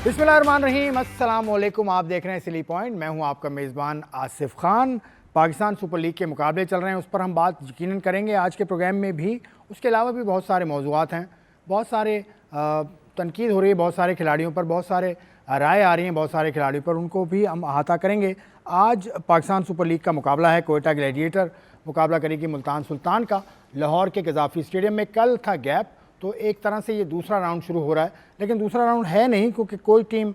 बिस्मिल्लाहिर्रहमानिर्रहीम, अस्सलाम वालेकुम। आप देख रहे हैं सिली पॉइंट। मैं हूं आपका मेज़बान आसिफ खान। पाकिस्तान सुपर लीग के मुकाबले चल रहे हैं, उस पर हम बात यकीनन करेंगे आज के प्रोग्राम में भी। उसके अलावा भी बहुत सारे मौज़ूआत हैं, बहुत सारे तनकीद हो रही है, बहुत सारे खिलाड़ियों पर, बहुत सारे राय आ रही हैं बहुत सारे खिलाड़ियों पर, उनको भी हम अहाता करेंगे। आज पाकिस्तान सुपर लीग का मुकाबला है, कोयटा ग्लैडिएटर मुकाबला करेगी मुल्तान सुल्तान का, लाहौर के गजाफी स्टेडियम में। कल था गैप, तो एक तरह से ये दूसरा राउंड शुरू हो रहा है, लेकिन दूसरा राउंड है नहीं, क्योंकि कोई टीम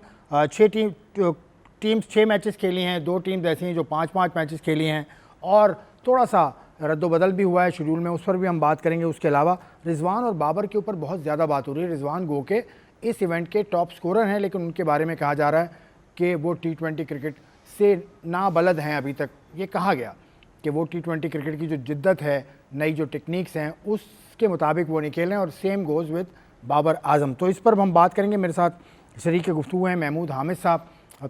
टीम्स 6 मैचेस खेली हैं, 2 टीम्स ऐसी हैं जो 5-5 मैचेस खेली हैं, और थोड़ा सा रद्दोबदल भी हुआ है शेड्यूल में, उस पर भी हम बात करेंगे। उसके अलावा रिजवान और बाबर के ऊपर बहुत ज़्यादा बात हो रही है। रिजवान गो के इस इवेंट के टॉप स्कोरर हैं, लेकिन उनके बारे में कहा जा रहा है कि वो T20 क्रिकेट से नाबलद हैं। अभी तक ये कहा गया कि वो T20 क्रिकेट की जो जिद्दत है, नई जो टेक्निक्स हैं, उसके मुताबिक वो नहीं खेल रहे हैं, और same goes with Babar Azam. तो इस पर हम बात करेंगे। मेरे साथ शरीक गुफ्तगू हैं महमूद हामिद साहब,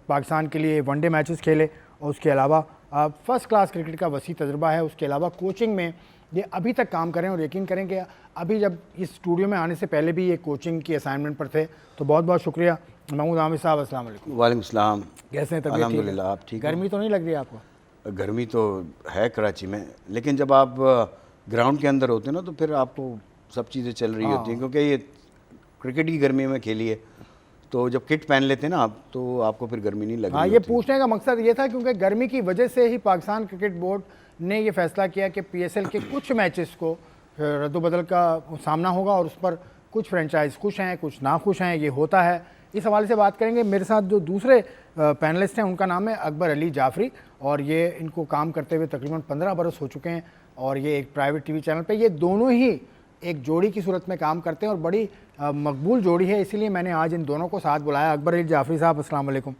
पाकिस्तान के लिए वनडे मैचेस खेले, और उसके अलावा फ़र्स्ट क्लास क्रिकेट का वसी तजुर्बा है। उसके अलावा कोचिंग में ये अभी तक काम करें, और यकीन करें कि अभी जब इस स्टूडियो में आने से पहले भी ये कोचिंग की असाइनमेंट पर थे। तो बहुत बहुत शुक्रिया महमूद हामिद साहब, अस्सलाम वालेकुम। वालेकुम सलाम। कैसे हैं? तबीयत? अल्हम्दुलिल्लाह, आप ठीक हैं? गर्मी तो नहीं लग रही है आपको? गर्मी तो है कराची में, लेकिन जब आप ग्राउंड के अंदर होते हैं ना, तो फिर आपको सब चीज़ें चल रही होती हैं, क्योंकि ये क्रिकेट की गर्मी में खेली है, तो जब किट पहन लेते हैं ना आप, तो आपको फिर गर्मी नहीं लगती। हाँ, ये पूछने का मकसद ये था, क्योंकि गर्मी की वजह से ही पाकिस्तान क्रिकेट बोर्ड ने ये फैसला किया कि PSL के कुछ मैचेस को रद्दोबदल का सामना होगा, और उस पर कुछ फ्रेंचाइज खुश हैं, कुछ ना खुश हैं। ये होता है, इस हवाले से बात करेंगे। मेरे साथ जो दूसरे पैनलिस्ट हैं, उनका नाम है अकबर अली जाफरी, और ये इनको काम करते हुए तकरीबन 15 बरस हो चुके हैं, और ये एक प्राइवेट TV चैनल पे ये दोनों ही एक जोड़ी की सूरत में काम करते हैं, और बड़ी मकबूल जोड़ी है, इसीलिए मैंने आज इन दोनों को साथ बुलाया। अकबर अली जाफरी साहब, अस्सलाम वालेकुम।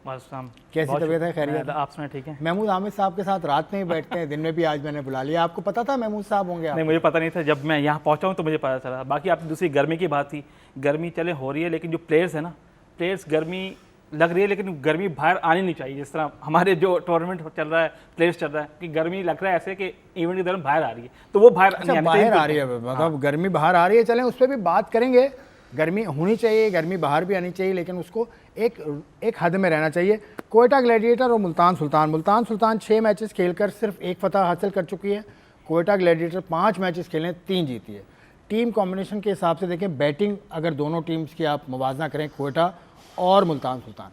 कैसी तबीयत है? खैरियत? आप सुनाए? ठीक है। महमूद हामिद साहब के साथ रात में ही बैठते हैं, दिन में भी आज मैंने बुला लिया। आपको पता था महमूद साहब होंगे? नहीं, मुझे पता नहीं था, जब मैं यहाँ पहुँचा हूँ तो मुझे पता चला। बाकी आपकी दूसरी गर्मी की बात थी, गर्मी चले हो रही है, लेकिन जो प्लेयर्स है ना, प्लेयर्स गर्मी लग रही है, लेकिन गर्मी बाहर आनी नहीं चाहिए। जिस तरह हमारे जो टूर्नामेंट चल रहा है, प्लेयर्स चल रहा है, कि गर्मी लग रहा है ऐसे कि इवेंट की दौरान बाहर आ रही है, तो वो बाहर अच्छा, बाहर आ रही है, मतलब गर्मी बाहर आ रही है। चलें उस पर भी बात करेंगे। गर्मी होनी चाहिए, गर्मी बाहर भी आनी चाहिए, लेकिन उसको एक हद में रहना चाहिए। कोयटा ग्लैडिएटर और मुल्तान सुल्तान 6 मैचेस खेलकर सिर्फ 1 फतह हासिल कर चुकी है। कोयटा ग्लैडिएटर 5 मैचेस खेले, 3 जीती है। टीम कॉम्बिनेशन के हिसाब से देखें, बैटिंग अगर दोनों टीम्स की आप मुवाजना करें, कोयटा और मुल्तान सुल्तान,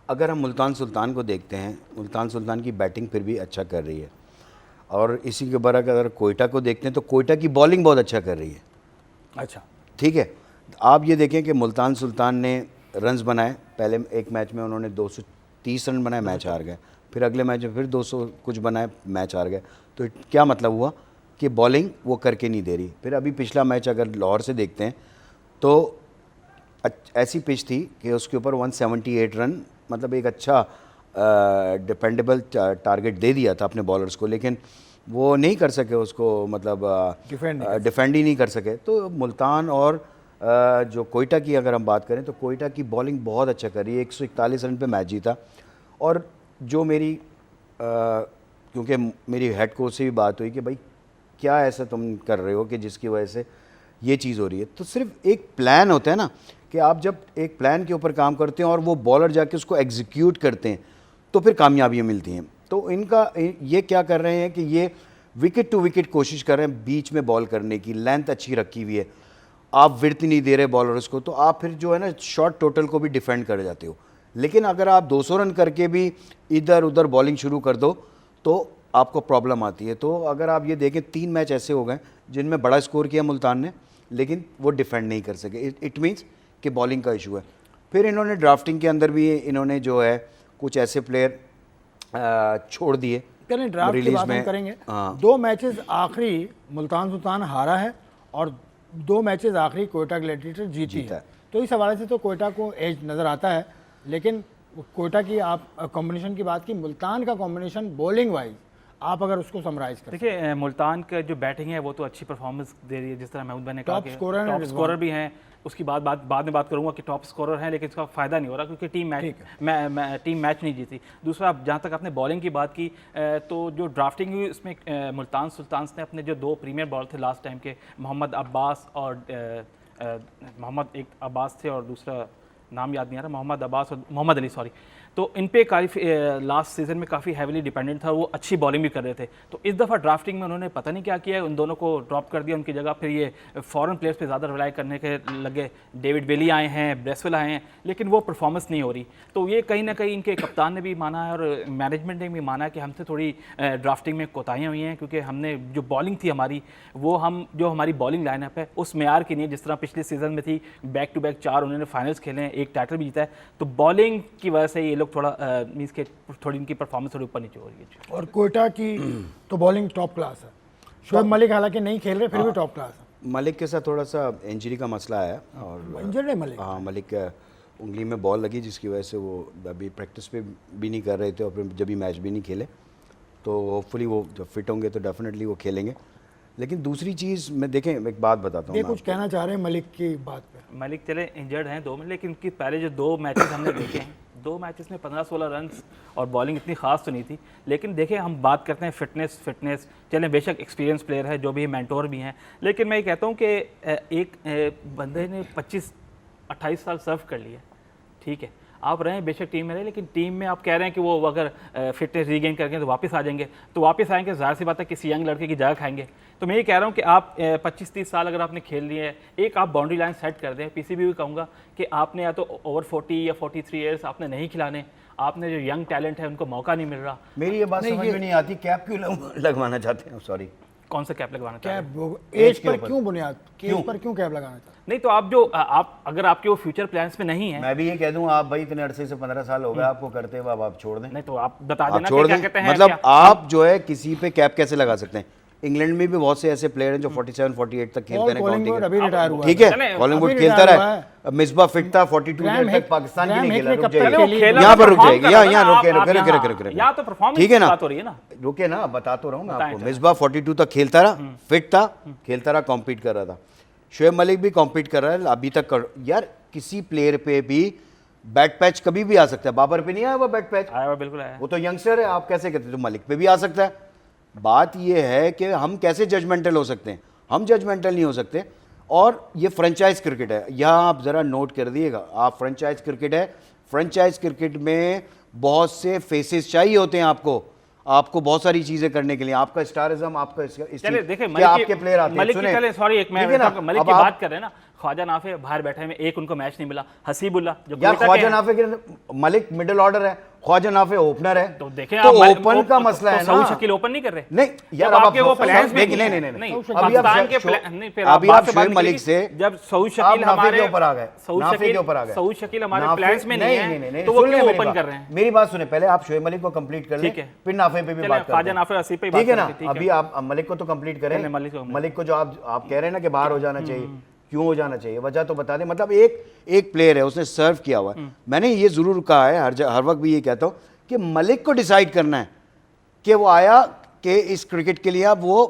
अगर हम मुल्तान सुल्तान को देखते हैं, मुल्तान सुल्तान की बैटिंग फिर भी अच्छा कर रही है, और इसी के बराबर अगर कोयटा को देखते हैं, तो कोयटा की बॉलिंग बहुत अच्छा कर रही है। अच्छा, ठीक है। आप ये देखें कि मुल्तान सुल्तान ने रन्स बनाए, पहले एक मैच में उन्होंने 230 रन बनाए, मैच हार गए। फिर अगले मैच में फिर 200 कुछ बनाए, मैच हार गए। तो क्या मतलब हुआ कि बॉलिंग वो करके नहीं दे रही। फिर अभी पिछला मैच अगर लाहौर से देखते हैं, तो ऐसी पिच थी कि उसके ऊपर 178 रन, मतलब एक अच्छा डिपेंडेबल टारगेट दे दिया था अपने बॉलर्स को, लेकिन वो नहीं कर सके उसको, मतलब डिफेंड ही नहीं कर सके। तो मुल्तान और जो कोयटा की अगर हम बात करें, तो कोयटा की बॉलिंग बहुत अच्छा कर रही है। 141 रन पे मैच जीता। और जो मेरी क्योंकि मेरी हेड कोच से भी बात हुई कि भाई क्या ऐसा तुम कर रहे हो कि जिसकी वजह से ये चीज़ हो रही है, तो सिर्फ एक प्लान होता है ना, कि आप जब एक प्लान के ऊपर काम करते हैं और वो बॉलर जाके उसको एग्जीक्यूट करते हैं, तो फिर कामयाबियाँ मिलती हैं। तो इनका ये क्या कर रहे हैं कि ये विकेट टू विकेट कोशिश कर रहे हैं बीच में बॉल करने की, लेंथ अच्छी रखी हुई है, आप विड्थ नहीं दे रहे बॉलर्स को, तो आप फिर जो है ना शॉर्ट टोटल को भी डिफेंड कर जाते हो। लेकिन अगर आप 200 रन करके भी इधर उधर बॉलिंग शुरू कर दो, तो आपको प्रॉब्लम आती है। तो अगर आप ये देखें, 3 मैच ऐसे हो गए जिनमें बड़ा स्कोर किया मुल्तान ने, लेकिन वो डिफेंड नहीं कर सके। इट मीन्स कि बॉलिंग का इशू है। फिर इन्होंने ड्राफ्टिंग के अंदर भी इन्होंने जो है कुछ ऐसे प्लेयर छोड़ दिए। चलिए ड्राफ्ट की बात हम करेंगे। 2 मैचेस आखिरी मुल्तान सुल्तान हारा है, और 2 मैचेस आखिरी कोयटा ग्लैडिएटर जीती है। तो इस हवाले से तो कोयटा को एज नज़र आता है, लेकिन कोयटा की आप कॉम्बिनेशन की बात की, मुल्तान का कॉम्बिनेशन बॉलिंग वाइज आप अगर उसको समराइज करें। देखिए, मुल्तान का जो बैटिंग है वो तो अच्छी परफॉर्मेंस दे रही है, जिस तरह महमूद भाई ने कहा टॉप स्कोरर भी हैं। उसकी बाद में बात करूंगा कि टॉप स्कोरर हैं, लेकिन इसका फ़ायदा नहीं हो रहा, क्योंकि टीम मैच नहीं जीती। दूसरा, जहाँ तक आपने बॉलिंग की बात की, तो जो ड्राफ्टिंग हुई उसमें मुल्तान सुल्तान ने अपने जो 2 प्रीमियर बॉलर थे लास्ट टाइम के, मोहम्मद अब्बास और मोहम्मद एक अब्बास थे, और दूसरा नाम याद नहीं आ रहा, मोहम्मद अब्बास और मोहम्मद अली, सॉरी। तो इन पे काफ़ी लास्ट सीज़न में काफ़ी हैवीली डिपेंडेंट था, वो अच्छी बॉलिंग भी कर रहे थे। तो इस दफ़ा ड्राफ्टिंग में उन्होंने पता नहीं क्या किया है, उन दोनों को ड्रॉप कर दिया, उनकी जगह फिर ये फॉरेन प्लेयर्स पे ज़्यादा रिलाई करने के लगे। डेविड बेली आए हैं, ब्रेसवेल आए हैं, लेकिन वो परफॉर्मेंस नहीं हो रही। तो ये कहीं ना कहीं इनके कप्तान ने भी माना है और मैनेजमेंट ने भी माना है कि हमसे थोड़ी ड्राफ्टिंग में कोताहियाँ हुई हैं, क्योंकि हमने जो बॉलिंग थी हमारी, वो जो हमारी बॉलिंग लाइनअप है उस मेयार की नहीं है जिस तरह पिछले सीज़न में थी। बैक टू बैक 4 उन्होंने फाइनल्स खेले हैं, 1 टाइटल भी जीता है। तो बॉलिंग की वजह से ये लोग थोड़ा मीन्स के थोड़ी इनकी परफॉर्मेंस थोड़ी ऊपर नीचे हो रही है। और कोयटा की तो बॉलिंग टॉप क्लास है। शोएब मलिक हालांकि नहीं खेल रहे, फिर भी टॉप क्लास है। मलिक के साथ थोड़ा सा इंजरी का मसला है और इंजर्ड है मलिक। हाँ, मलिक उंगली में बॉल लगी जिसकी वजह से वो अभी प्रैक्टिस पे भी नहीं कर रहे थे और फिर जब भी मैच भी नहीं खेले। तो होपफुली वो जब फिट होंगे तो डेफिनेटली वो खेलेंगे। लेकिन दूसरी चीज़ मैं देखें, एक बात बताता हूँ, ये कुछ कहना चाह रहे हैं मलिक की बात पे। मलिक चले इंजर्ड हैं 2 में, लेकिन उनकी पहले जो 2 मैचेस हमने देखे हैं, 2 मैचेस में 15-16 रन और बॉलिंग इतनी खास तो नहीं थी। लेकिन देखिए, हम बात करते हैं फिटनेस चलें, बेशक एक्सपीरियंस प्लेयर है, जो भी मेंटोर भी हैं, लेकिन मैं ये कहता हूँ कि एक बंदे ने 25-28 साल सर्व कर लिया, ठीक है, आप रहें बेशक टीम में रहे, लेकिन टीम में आप कह रहे हैं कि वो अगर फिटनेस रीगेन करके तो वापस आ जाएंगे, तो वापस आएंगे ज़ाहिर सी बात है किसी यंग लड़के की जगह खाएंगे। तो मैं ये कह रहा हूँ कि आप 25-30 साल अगर आपने खेल लिए है, एक आप बाउंड्री लाइन सेट कर दें। पीसीबी भी कहूँगा कि आपने या तो ओवर 40 या 43 ईयर्स आपने नहीं खिलाने, आपने जो यंग टैलेंट है उनको मौका नहीं मिल रहा। मेरी ये बात समझ में नहीं आती, कैप क्यों लगवाना चाहते हैं? सॉरी, कौन सा कैप लगवाना चाहते हैं? कैप एज पर क्यों बुनियाद, एज पर क्यों कैप लगाना चाहते हैं? नहीं तो आप अगर आपके वो फ्यूचर प्लान्स में नहीं है, मैं भी ये कह दूं, आप भाई इतने अरसे से 15 साल हो गए आपको करते हुए, अब आप छोड़ दें। नहीं तो आप बता आप देना छोड़ कि क्या दें, कहते हैं। मतलब क्या? आप जो है किसी पे कैप कैसे लगा सकते हैं? इंग्लैंड में भी बहुत से ऐसे प्लेयर हैं जो 47-48 तक खेलते रहे, कॉलिंगवुड अभी रिटायर हुआ ठीक है। है, कॉलिंगवुड अभी खेलता रिटायर हुआ रहा, मिसबा फिट था 42 ग्रैम ईयर हिक- तक पाकिस्तान की ग्रैम नहीं हिक खेला। ने रुक कब तक जाइए, खेली? खेला यहाँ तो पर रुक perform जाइए, कर रहा यहाँ था ना, रुके, यहाँ तो परफॉर्मेंस ठीक है ना, बात हो रही है ना। रुके ना, बता तो रहा हूँ मैं बताएं आपको। तो। मिसबा 42 तक खेलता रहा, फिट था, खेलता रहा, कॉम्पीट कर रहा था। शोएब मलिक भी कॉम्पीट कर रहा है अभी तक। यार किसी प्लेयर पे भी बैट पैच कभी भी आ सकता है। बाबर पे नहीं आया हुआ बैट पैच, आया हुआ बिल्कुल आया। वो तो यंगस्टर है, आप कैसे कहते हैं? तो मलिक पे भी आ सकता है। बात ये है कि हम कैसे जजमेंटल हो सकते हैं? हम जजमेंटल नहीं हो सकते। और ये फ्रेंचाइज क्रिकेट है, यहाँ आप ज़रा नोट कर दिएगा, आप फ्रेंचाइज क्रिकेट है। फ्रेंचाइज क्रिकेट में बहुत से फेसेस चाहिए होते हैं आपको बहुत सारी चीजें करने के लिए। आपका स्टारिज्म, आपका चले देखिए, आपके प्लेयर आते हैं। मलिक की, चले सॉरी एक मैं मलिक की बात कर रहे हैं ना, ख्वाजा नाफे बाहर बैठे में, एक उनको मैच नहीं मिला। हसीबुल्ला जो यार ख्वाजा नाफे के, मलिक मिडिल ऑर्डर है, ख्वाजा नाफे ओपनर है, तो देखें तो आप ओपन का मसला है ना। सऊद शकील ओपन नहीं कर रहे? नहीं यार, अब अब आपके वो प्लान्स में नहीं, अभी आप शोएब मलिक से जब सऊद शकील हमारे ऊपर आ गए, नाफे के ऊपर आ गए। सऊद शकील हमारे प्लान्स में नहीं है, तो वो वो क्यों ओपन कर रहे हैं? मेरी बात सुने, पहले आप शोएब मलिक को कंप्लीट कर लें, फिर नाफे पे भी बात ख्वाजा नाफे असीफ पे ठीक है ना। अभी आप मलिक को तो कंप्लीट करें। मलिक को जो आप कह रहे हैं ना कि बाहर हो जाना चाहिए, क्यों हो जाना चाहिए, वजह तो बता दें। मतलब एक प्लेयर है, उसने सर्व किया हुआ है। मैंने ये जरूर कहा है, हर वक्त भी ये कहता हूं कि मलिक को डिसाइड करना है कि वो आया कि इस क्रिकेट के लिए अब वो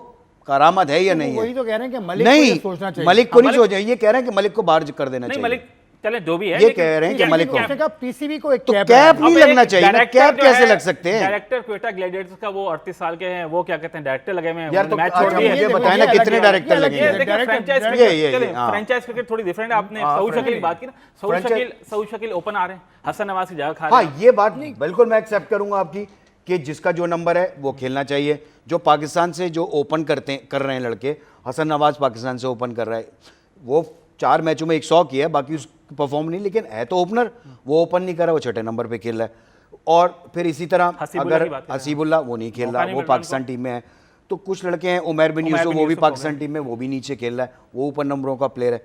करामत है या नहीं है। वही तो कह रहे हैं कि मलिक नहीं, को सोचना चाहिए। मलिक को नहीं सोचना, ये कह रहे हैं कि मलिक को बाहर कर देना चाहिए। मलिक चले जो भी है, ये कह रहे हैं कि मलिक को उसने कहा पीसीबी को एक तो कैप कैप नहीं लगना चाहिए ना। कैप कैसे लग सकते हैं? डायरेक्टर क्वेटा ग्लैडिएटर्स का वो 38 साल के हैं, वो क्या कहते हैं डायरेक्टर लगे हुए हैं यार। तो मैच अच्छा छोड़ दिए। मुझे बताएं ना कितने डायरेक्टर लगे हैं? फ्रेंचाइज क्रिकेट थोड़ी डिफरेंट है। आपने सऊद शकील की बात की ना, सऊद शकील ओपन आ रहे हैं, हसन नवाज की जगह खा रहे हैं। हाँ, ये बात नहीं, बिल्कुल मैं एक्सेप्ट करूंगा आपकी कि जिसका जो नंबर है वो खेलना चाहिए। जो पाकिस्तान से जो ओपन कर रहे हैं लड़के, हसन नवाज पाकिस्तान से ओपन कर रहा है, वो 4 मैचों में 100 किया है, बाकी परफॉर्म नहीं, लेकिन है तो ओपनर। वो ओपन नहीं कर रहा, वो 6ठे नंबर पे खेल रहा है। और फिर इसी तरह अगर हसीबुल्ला वो नहीं खेल रहा, वो पाकिस्तान टीम में है। तो कुछ लड़के हैं, उमर बिन यूसुफ, वो भी पाकिस्तान टीम में, वो भी नीचे खेल रहा है, वो ऊपर नंबरों का प्लेयर है।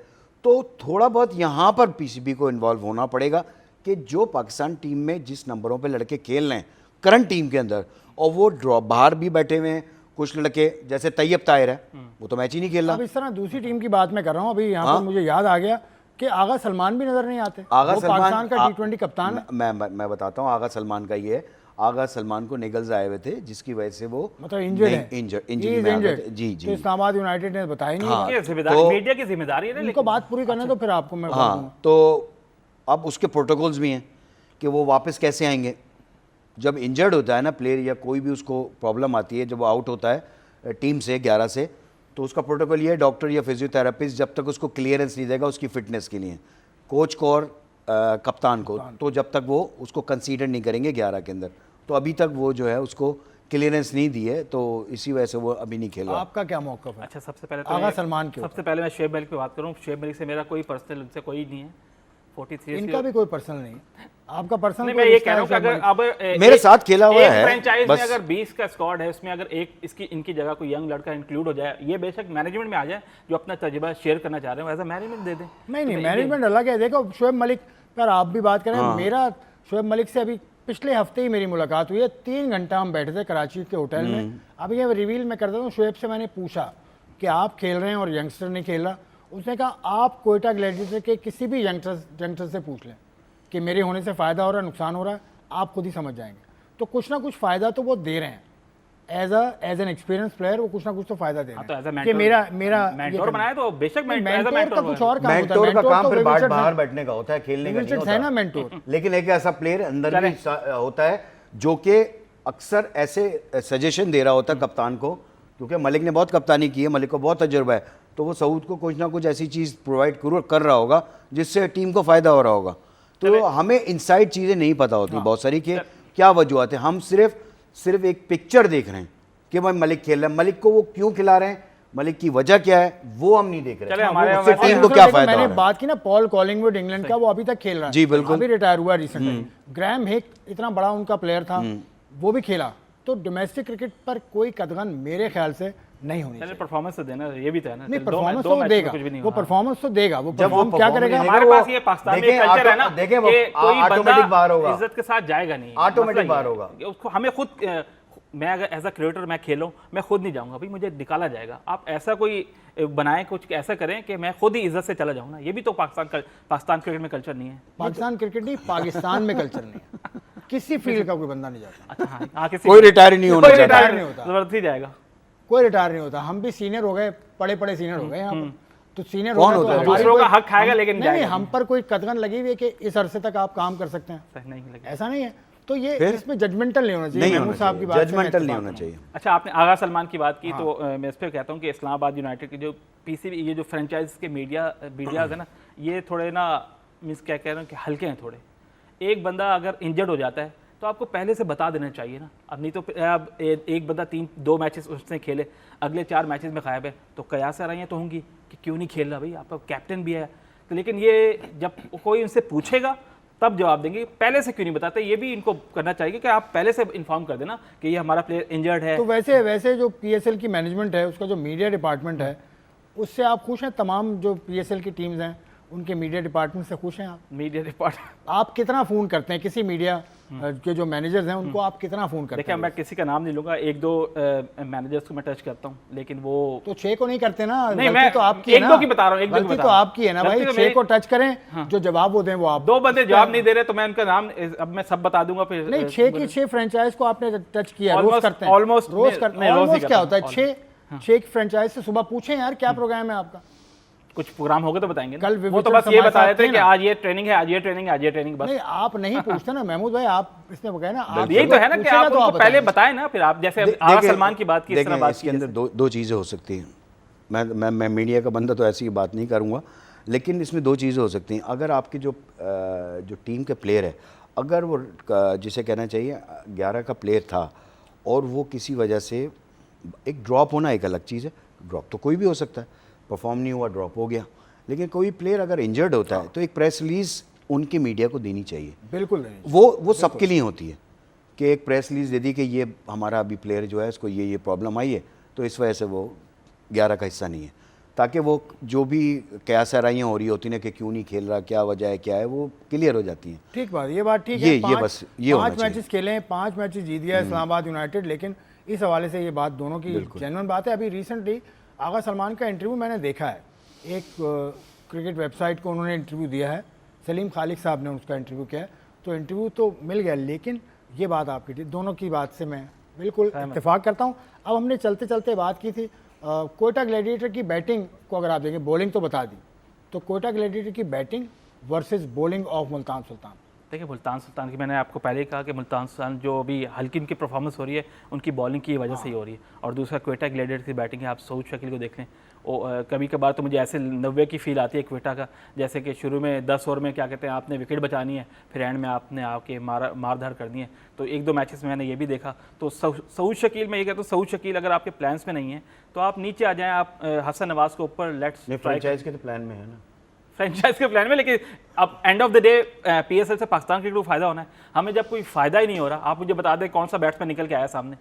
तो थोड़ा बहुत यहाँ पर पीसीबी को इन्वॉल्व होना पड़ेगा कि जो पाकिस्तान टीम में जिस नंबरों पर लड़के खेल रहे हैं करंट टीम के अंदर, और वो ड्रॉप बाहर भी बैठे हुए हैं कुछ लड़के, जैसे तैयब ताहिर है, वो तो मैच ही नहीं खेल रहा। अब इस तरह दूसरी टीम की बात मैं कर रहा हूँ। अभी यहाँ पर मुझे याद आ गया कि आगा सलमान भी नजर नहीं आते। आगा वो सलमान पाकिस्तान का T20 कप्तान है। मैं बताता हूँ, आगा सलमान का ये है, आगा सलमान को निगल्स आए हुए थे जिसकी वजह से वो मतलब इंजर्ड है, इंजरी में आ गए थे। जी तो इस्लामाबाद यूनाइटेड ने बताया नहीं। मीडिया की जिम्मेदारी है, उनको बात पूरी करने तो फिर आपको मैं हाँ, तो अब उसके प्रोटोकॉल्स भी हैं कि वो वापस कैसे आएंगे। जब इंजर्ड होता है ना प्लेयर या कोई भी उसको प्रॉब्लम आती है, जब वो आउट होता है टीम से 11 से, तो उसका प्रोटोकॉल ये है, डॉक्टर या फिजियोथेरापिस्ट जब तक उसको क्लियरेंस नहीं देगा उसकी फिटनेस के लिए, कोच को और कप्तान को, तो जब तक वो उसको कंसीडर नहीं करेंगे 11 के अंदर, तो अभी तक वो जो है उसको क्लियरेंस नहीं दी है, तो इसी वजह से वो अभी नहीं खेल रहा। आपका क्या मौक़िफ़ है? अच्छा, सबसे पहले तो आगा सलमान के सबसे पहले मैं शुएब मलिक पे बात करूँ। शुएब मलिक से मेरा कोई पर्सनल उनसे कोई नहीं है। 43 इनका भी कोई पर्सनल नहीं है, आपका पर्सनल नहीं, मैं ये कह रहा हूँ कि अगर अब मेरे साथ खेला हुआ है फ्रेंचाइज में बस। अगर 20 का स्क्वाड है, उसमें अगर एक इसकी इनकी जगह कोई यंग लड़का इंक्लूड हो जाए, ये बेशक मैनेजमेंट में आ जाए जो अपना तजुर्बा शेयर करना चाह रहे हो, एज अ मैनेजमेंट दे दें। नहीं, मैनेजमेंट अलग है। देखो शुएब मलिक पर आप भी बात करें, मेरा शुएब मलिक से अभी पिछले हफ्ते ही मेरी मुलाकात हुई है। 3 घंटा हम बैठे थे कराची के होटल में। अभी ये रिवील मैं करता हूँ, शुएब से मैंने पूछा कि आप खेल रहे हैं और यंगस्टर नहीं खेल रहा। उसने कहा आप कोयटा ग्लैडिएटर के किसी भी यंगस्टर से पूछ लें कि मेरे होने से फ़ायदा हो रहा है, नुकसान हो रहा है, आप खुद ही समझ जाएंगे। तो कुछ ना कुछ फ़ायदा तो वो दे रहे हैं, एज एन एक्सपीरियंस प्लेयर वो कुछ ना कुछ तो फ़ायदा दे रहे हैं कि मेरा मेंटोर बनाया तो बेशक मेंटोर का कुछ और काम होता है। मेंटोर का काम तो फिर विविचर्ड बाहर बैठने का होता है, खेलने का नहीं विविचर्ड है ना मेंटोर। होता। लेकिन एक ऐसा प्लेयर अंदर भी होता है जो कि अक्सर ऐसे सजेशन दे रहा होता है कप्तान को, क्योंकि मलिक ने बहुत कप्तानी की है, मलिक को बहुत तजुर्बा है, तो वो सऊद को कुछ ना कुछ ऐसी चीज़ प्रोवाइड कर रहा होगा जिससे टीम को फ़ायदा हो रहा होगा। तो हमें इनसाइड चीज़ें नहीं पता होती बहुत सारी कि क्या वजूहत है। हम सिर्फ एक पिक्चर देख रहे हैं कि भाई मलिक खेल रहा है, मलिक को वो क्यों खिला रहे हैं, मलिक की वजह क्या है, वो हम नहीं देख रहे हैं। उससे टीम को क्या फायदा हो मैंने रहा है। बात की ना पॉल कॉलिंगवुड इंग्लैंड का, वो अभी तक खेल रहा है। जी, बिल्कुल। अभी रिटायर हुआ रिसेंटली। ग्रैम हिक इतना बड़ा उनका प्लेयर था, वो भी खेला। तो डोमेस्टिक क्रिकेट पर कोई कदगन मेरे ख्याल से नहीं होनी चाहिए। परफॉर्मेंस तो देना, ये भी तो है ना। नहीं, परफॉर्मेंस तो देगा, वो परफॉर्मेंस तो देगा। वो परफॉर्म क्या करेगा? हमारे पास ये पाकिस्तान में कल्चर है ना, देखें वो कोई ऑटोमेटिक बाहर होगा, इज्जत के साथ जाएगा नहीं, ऑटोमेटिक बाहर होगा। उसको हमें खुद, मैं अगर एज अ क्रिएटर मैं खेलूं, मैं खुद नहीं जाऊंगा भाई, मुझे निकाला जाएगा। आप ऐसा कोई बनाएं, कुछ ऐसा करें कि मैं खुद ही इज्जत से चला जाऊं ना। ये भी तो पाकिस्तान क्रिकेट में कल्चर नहीं है। पाकिस्तान क्रिकेट नहीं, पाकिस्तान में कल्चर नहीं है। किसी फील्ड का कोई बंदा नहीं जाता। अच्छा, हाँ, कोई रिटायर नहीं होना चाहता, रिटायर नहीं होता, जरूरत ही जाएगा, कोई रिटायर नहीं होता। हम भी सीनियर हो गए, बड़े सीनियर हो गए यहाँ पर। तो सीनियर कौन होता है होता तो है? दूसरों का हक खाएगा लेकिन नहीं, जाएगा हम पर कोई कदगन लगी हुई है कि इस अरसे तक आप काम कर सकते हैं, सही नहीं लगे। ऐसा नहीं है। तो ये इसमें जजमेंटल नहीं होना चाहिए। नहीं महमूद साहब की बात से मैं जजमेंटल नहीं इत्तेफाक होना हूं। चाहिए। अच्छा, आपने आगा सलमान की बात की, तो मैं इस पर कहता हूँ कि इस्लामाबाद यूनाइटेड की जो पीसीबी, ये जो फ्रेंचाइज के मीडियाज है ना, ये थोड़े ना मीन्स क्या कह रहे हैं कि हल्के हैं थोड़े। एक बंदा अगर इंजर्ड हो जाता है तो आपको पहले से बता देना चाहिए ना। अब नहीं तो अब एक बंदा 2 मैचेस उसने खेले, अगले 4 मैचेस में गायब है, तो कयास आराइयाँ तो होंगी कि क्यों नहीं खेल रहा भाई, आपका कैप्टन भी है। तो लेकिन ये जब कोई उनसे पूछेगा तब जवाब देंगे, पहले से क्यों नहीं बताते। ये भी इनको करना चाहिए कि आप पहले से इन्फॉर्म कर देना कि ये हमारा प्लेयर इंजर्ड है। तो वैसे जो पीएसएल की मैनेजमेंट है, उसका जो मीडिया डिपार्टमेंट है, उससे आप खुश हैं? तमाम जो पीएसएल की टीम्स हैं उनके मीडिया डिपार्टमेंट से खुश हैं आप? मीडिया डिपार्टमेंट, आप कितना फ़ोन करते हैं किसी मीडिया के जो मैनेजर्स हैं उनको, आप कितना फ़ोन करते देखिए हैं? मैं किसी का नाम नहीं लूंगा, 1-2 मैनेजर्स को मैं टच करता हूँ, लेकिन वो तो 6 को नहीं करते ना। नहीं, गलती मैं तो आपकी है ना। 1-2 की बता रहा हूँ, 1-2 की गलती बता तो रहा हूँ। आपकी है ना भाई। गलती तो 6 को टच करें, जो जवाब वो दें वो आप। 2 बंदे जवाब नहीं दे रहे तो मैं उनका नाम अब मैं सब बता दूंगा फिर। नहीं, 6 की 6 फ्रेंचाइज को आपने टच किया, रोज Almost- करते हैं। almost- रोज नहीं, करते नहीं, हैं। रोज ही ऑलमोस्ट क्या करता होता है? हूँ। 6 फ्रेंचाइज से सुबह पूछें यार क्या प्रोग्राम है आपका। कुछ प्रोग्राम होगा तो बताएंगे ना। कल वो तो विविचर बस ये हमारे बता साथ देते थे हैं कि ना। आज ये ट्रेनिंग है, आज ये ट्रेनिंग है, आज ये ट्रेनिंग, बस। नहीं, आप नहीं पूछते ना महमूद भाई, आप इसमें गए ना। आप यही तो है ना कि पूछेगा आप तो उनको पहले बताएंगे। बताएं ना, फिर आप जैसे आगा सलमान की बात की, इस तरह बात इसके की अंदर दो चीज़ें हो सकती हैं। मैं मीडिया का बंदा तो ऐसी बात नहीं करूँगा, लेकिन इसमें 2 चीज़ें हो सकती हैं। अगर आपकी जो टीम के प्लेयर है, अगर वो जिसे कहना चाहिए 11 का प्लेयर था और वो किसी वजह से एक ड्रॉप होना एक अलग चीज़ है। ड्रॉप तो कोई भी हो सकता है, परफॉर्म नहीं हुआ, ड्रॉप हो गया। लेकिन कोई प्लेयर अगर इंजर्ड होता है तो एक प्रेस रिलीज उनकी मीडिया को देनी चाहिए। बिल्कुल नहीं, वो सबके लिए होती है कि एक प्रेस रिलीज दे दी कि ये हमारा अभी प्लेयर जो है इसको ये प्रॉब्लम आई है, तो इस वजह से वो 11 का हिस्सा नहीं है, ताकि वो जो भी कयासराइयाँ हो रही होती हैं कि क्यों नहीं खेल रहा, क्या वजह है, क्या है, वो क्लियर हो जाती हैं। ठीक बात, ये बात ठीक है। ये बस ये होना 5 मैचेस खेले, 5 मैचेस जीत गया इस्लामाबाद यूनाइटेड। लेकिन इस हवाले से ये बात दोनों की जेन्युइन बात है। अभी रिसेंटली आगा सलमान का इंटरव्यू मैंने देखा है, एक क्रिकेट वेबसाइट को उन्होंने इंटरव्यू दिया है, सलीम खालिक साहब ने उसका इंटरव्यू किया है, तो इंटरव्यू तो मिल गया। लेकिन ये बात आपकी थी, दोनों की बात से मैं बिल्कुल इत्तेफाक करता हूँ। अब हमने चलते चलते बात की थी कोयटा ग्लैडिएटर की बैटिंग को, अगर आप देखें, बॉलिंग तो बता दी, तो कोयटा ग्लैडिएटर की batting versus bowling of Multan Sultan, देखिए मुल्तान सुल्तान की मैंने आपको पहले ही कहा कि मुल्तान सुल्तान जो अभी हल्की उनकी परफॉर्मेंस हो रही है उनकी बॉलिंग की वजह से ही हो रही है। और दूसरा क्वेटा ग्लेडिएटर्स की बैटिंग है, आप सऊद शकील को देख लें, कभी कभार तो मुझे ऐसे 90 की फील आती है क्वेटा का, जैसे कि शुरू में 10 ओवर में क्या कहते हैं आपने विकेट बचानी है, फिर एंड में आपने आके मारधाड़ करनी है। तो 1-2 मैचेस में मैंने ये भी देखा। तो सऊद शकील में ये कहता हूँ, सऊद शकील अगर आपके प्लान्स में नहीं है तो आप नीचे आ जाएँ, आप हसन नवाज को ऊपर लेट्स फ्रेंचाइज के तो प्लान में है ना, फ्रेंचाइज के प्लान में, लेकिन अब end of the day PSL से पाकिस्तान क्रिकेट को फायदा होना है। हमें जब कोई फायदा ही नहीं हो रहा, आप मुझे बता दें कौन सा बैट्समैन निकल के आया सामने?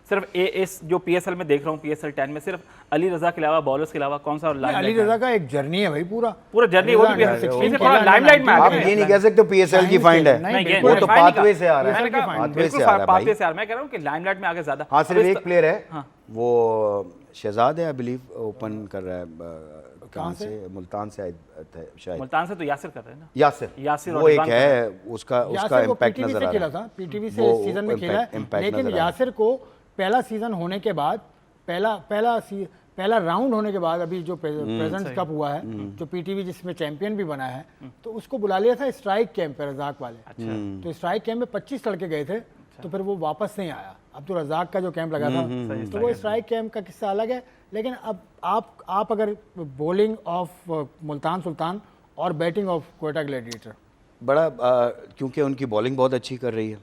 सिर्फ इस जो पीएसएल में देख रहा हूँ, पीएसएल 10 में सिर्फ अली रजा के अलावा, बॉलर्स के अलावा कौन सा अली रजा का एक जर्नी है भाई, पूरा जर्नी, वो भी लाइमलाइट में आप ये नहीं कह सकते पीएसएल की फाइंड है, वो तो पाथवे से आ रहा है, पाथवे से आ रहा है। मैं कह रहा हूँ कि लाइमलाइट में आगे ज्यादा। हाँ, सिर्फ एक प्लेयर है, वो शहजाद है आई बिलीव, ओपन कर रहा है कहाँ से, मुल्तान से शायद, मुल्तान से तो यासिर कर रहे हैं ना, यासिर वो एक है, उसका इम्पैक्ट नजर आ रहा है। पीटीवी से सीजन में खेला है, लेकिन यासिर को पहला सीजन होने के बाद, पहला राउंड होने के बाद, अभी जो प्रेजेंट कप हुआ है जो पीटीवी जिसमें चैंपियन भी बना है, तो उसको बुला लिया था स्ट्राइक कैंप पे रजाक वाले। तो स्ट्राइक कैंप में 25 लड़के गए थे, तो फिर वो वापस नहीं आया। अब तो रजाक का जो कैंप लगा था, तो वो स्ट्राइक कैंप का किस्सा अलग है। लेकिन अब आप अगर बॉलिंग ऑफ मुल्तान सुल्तान और बैटिंग ऑफ क्वेटा ग्लैडिएटर, बड़ा क्योंकि उनकी बॉलिंग बहुत अच्छी कर रही है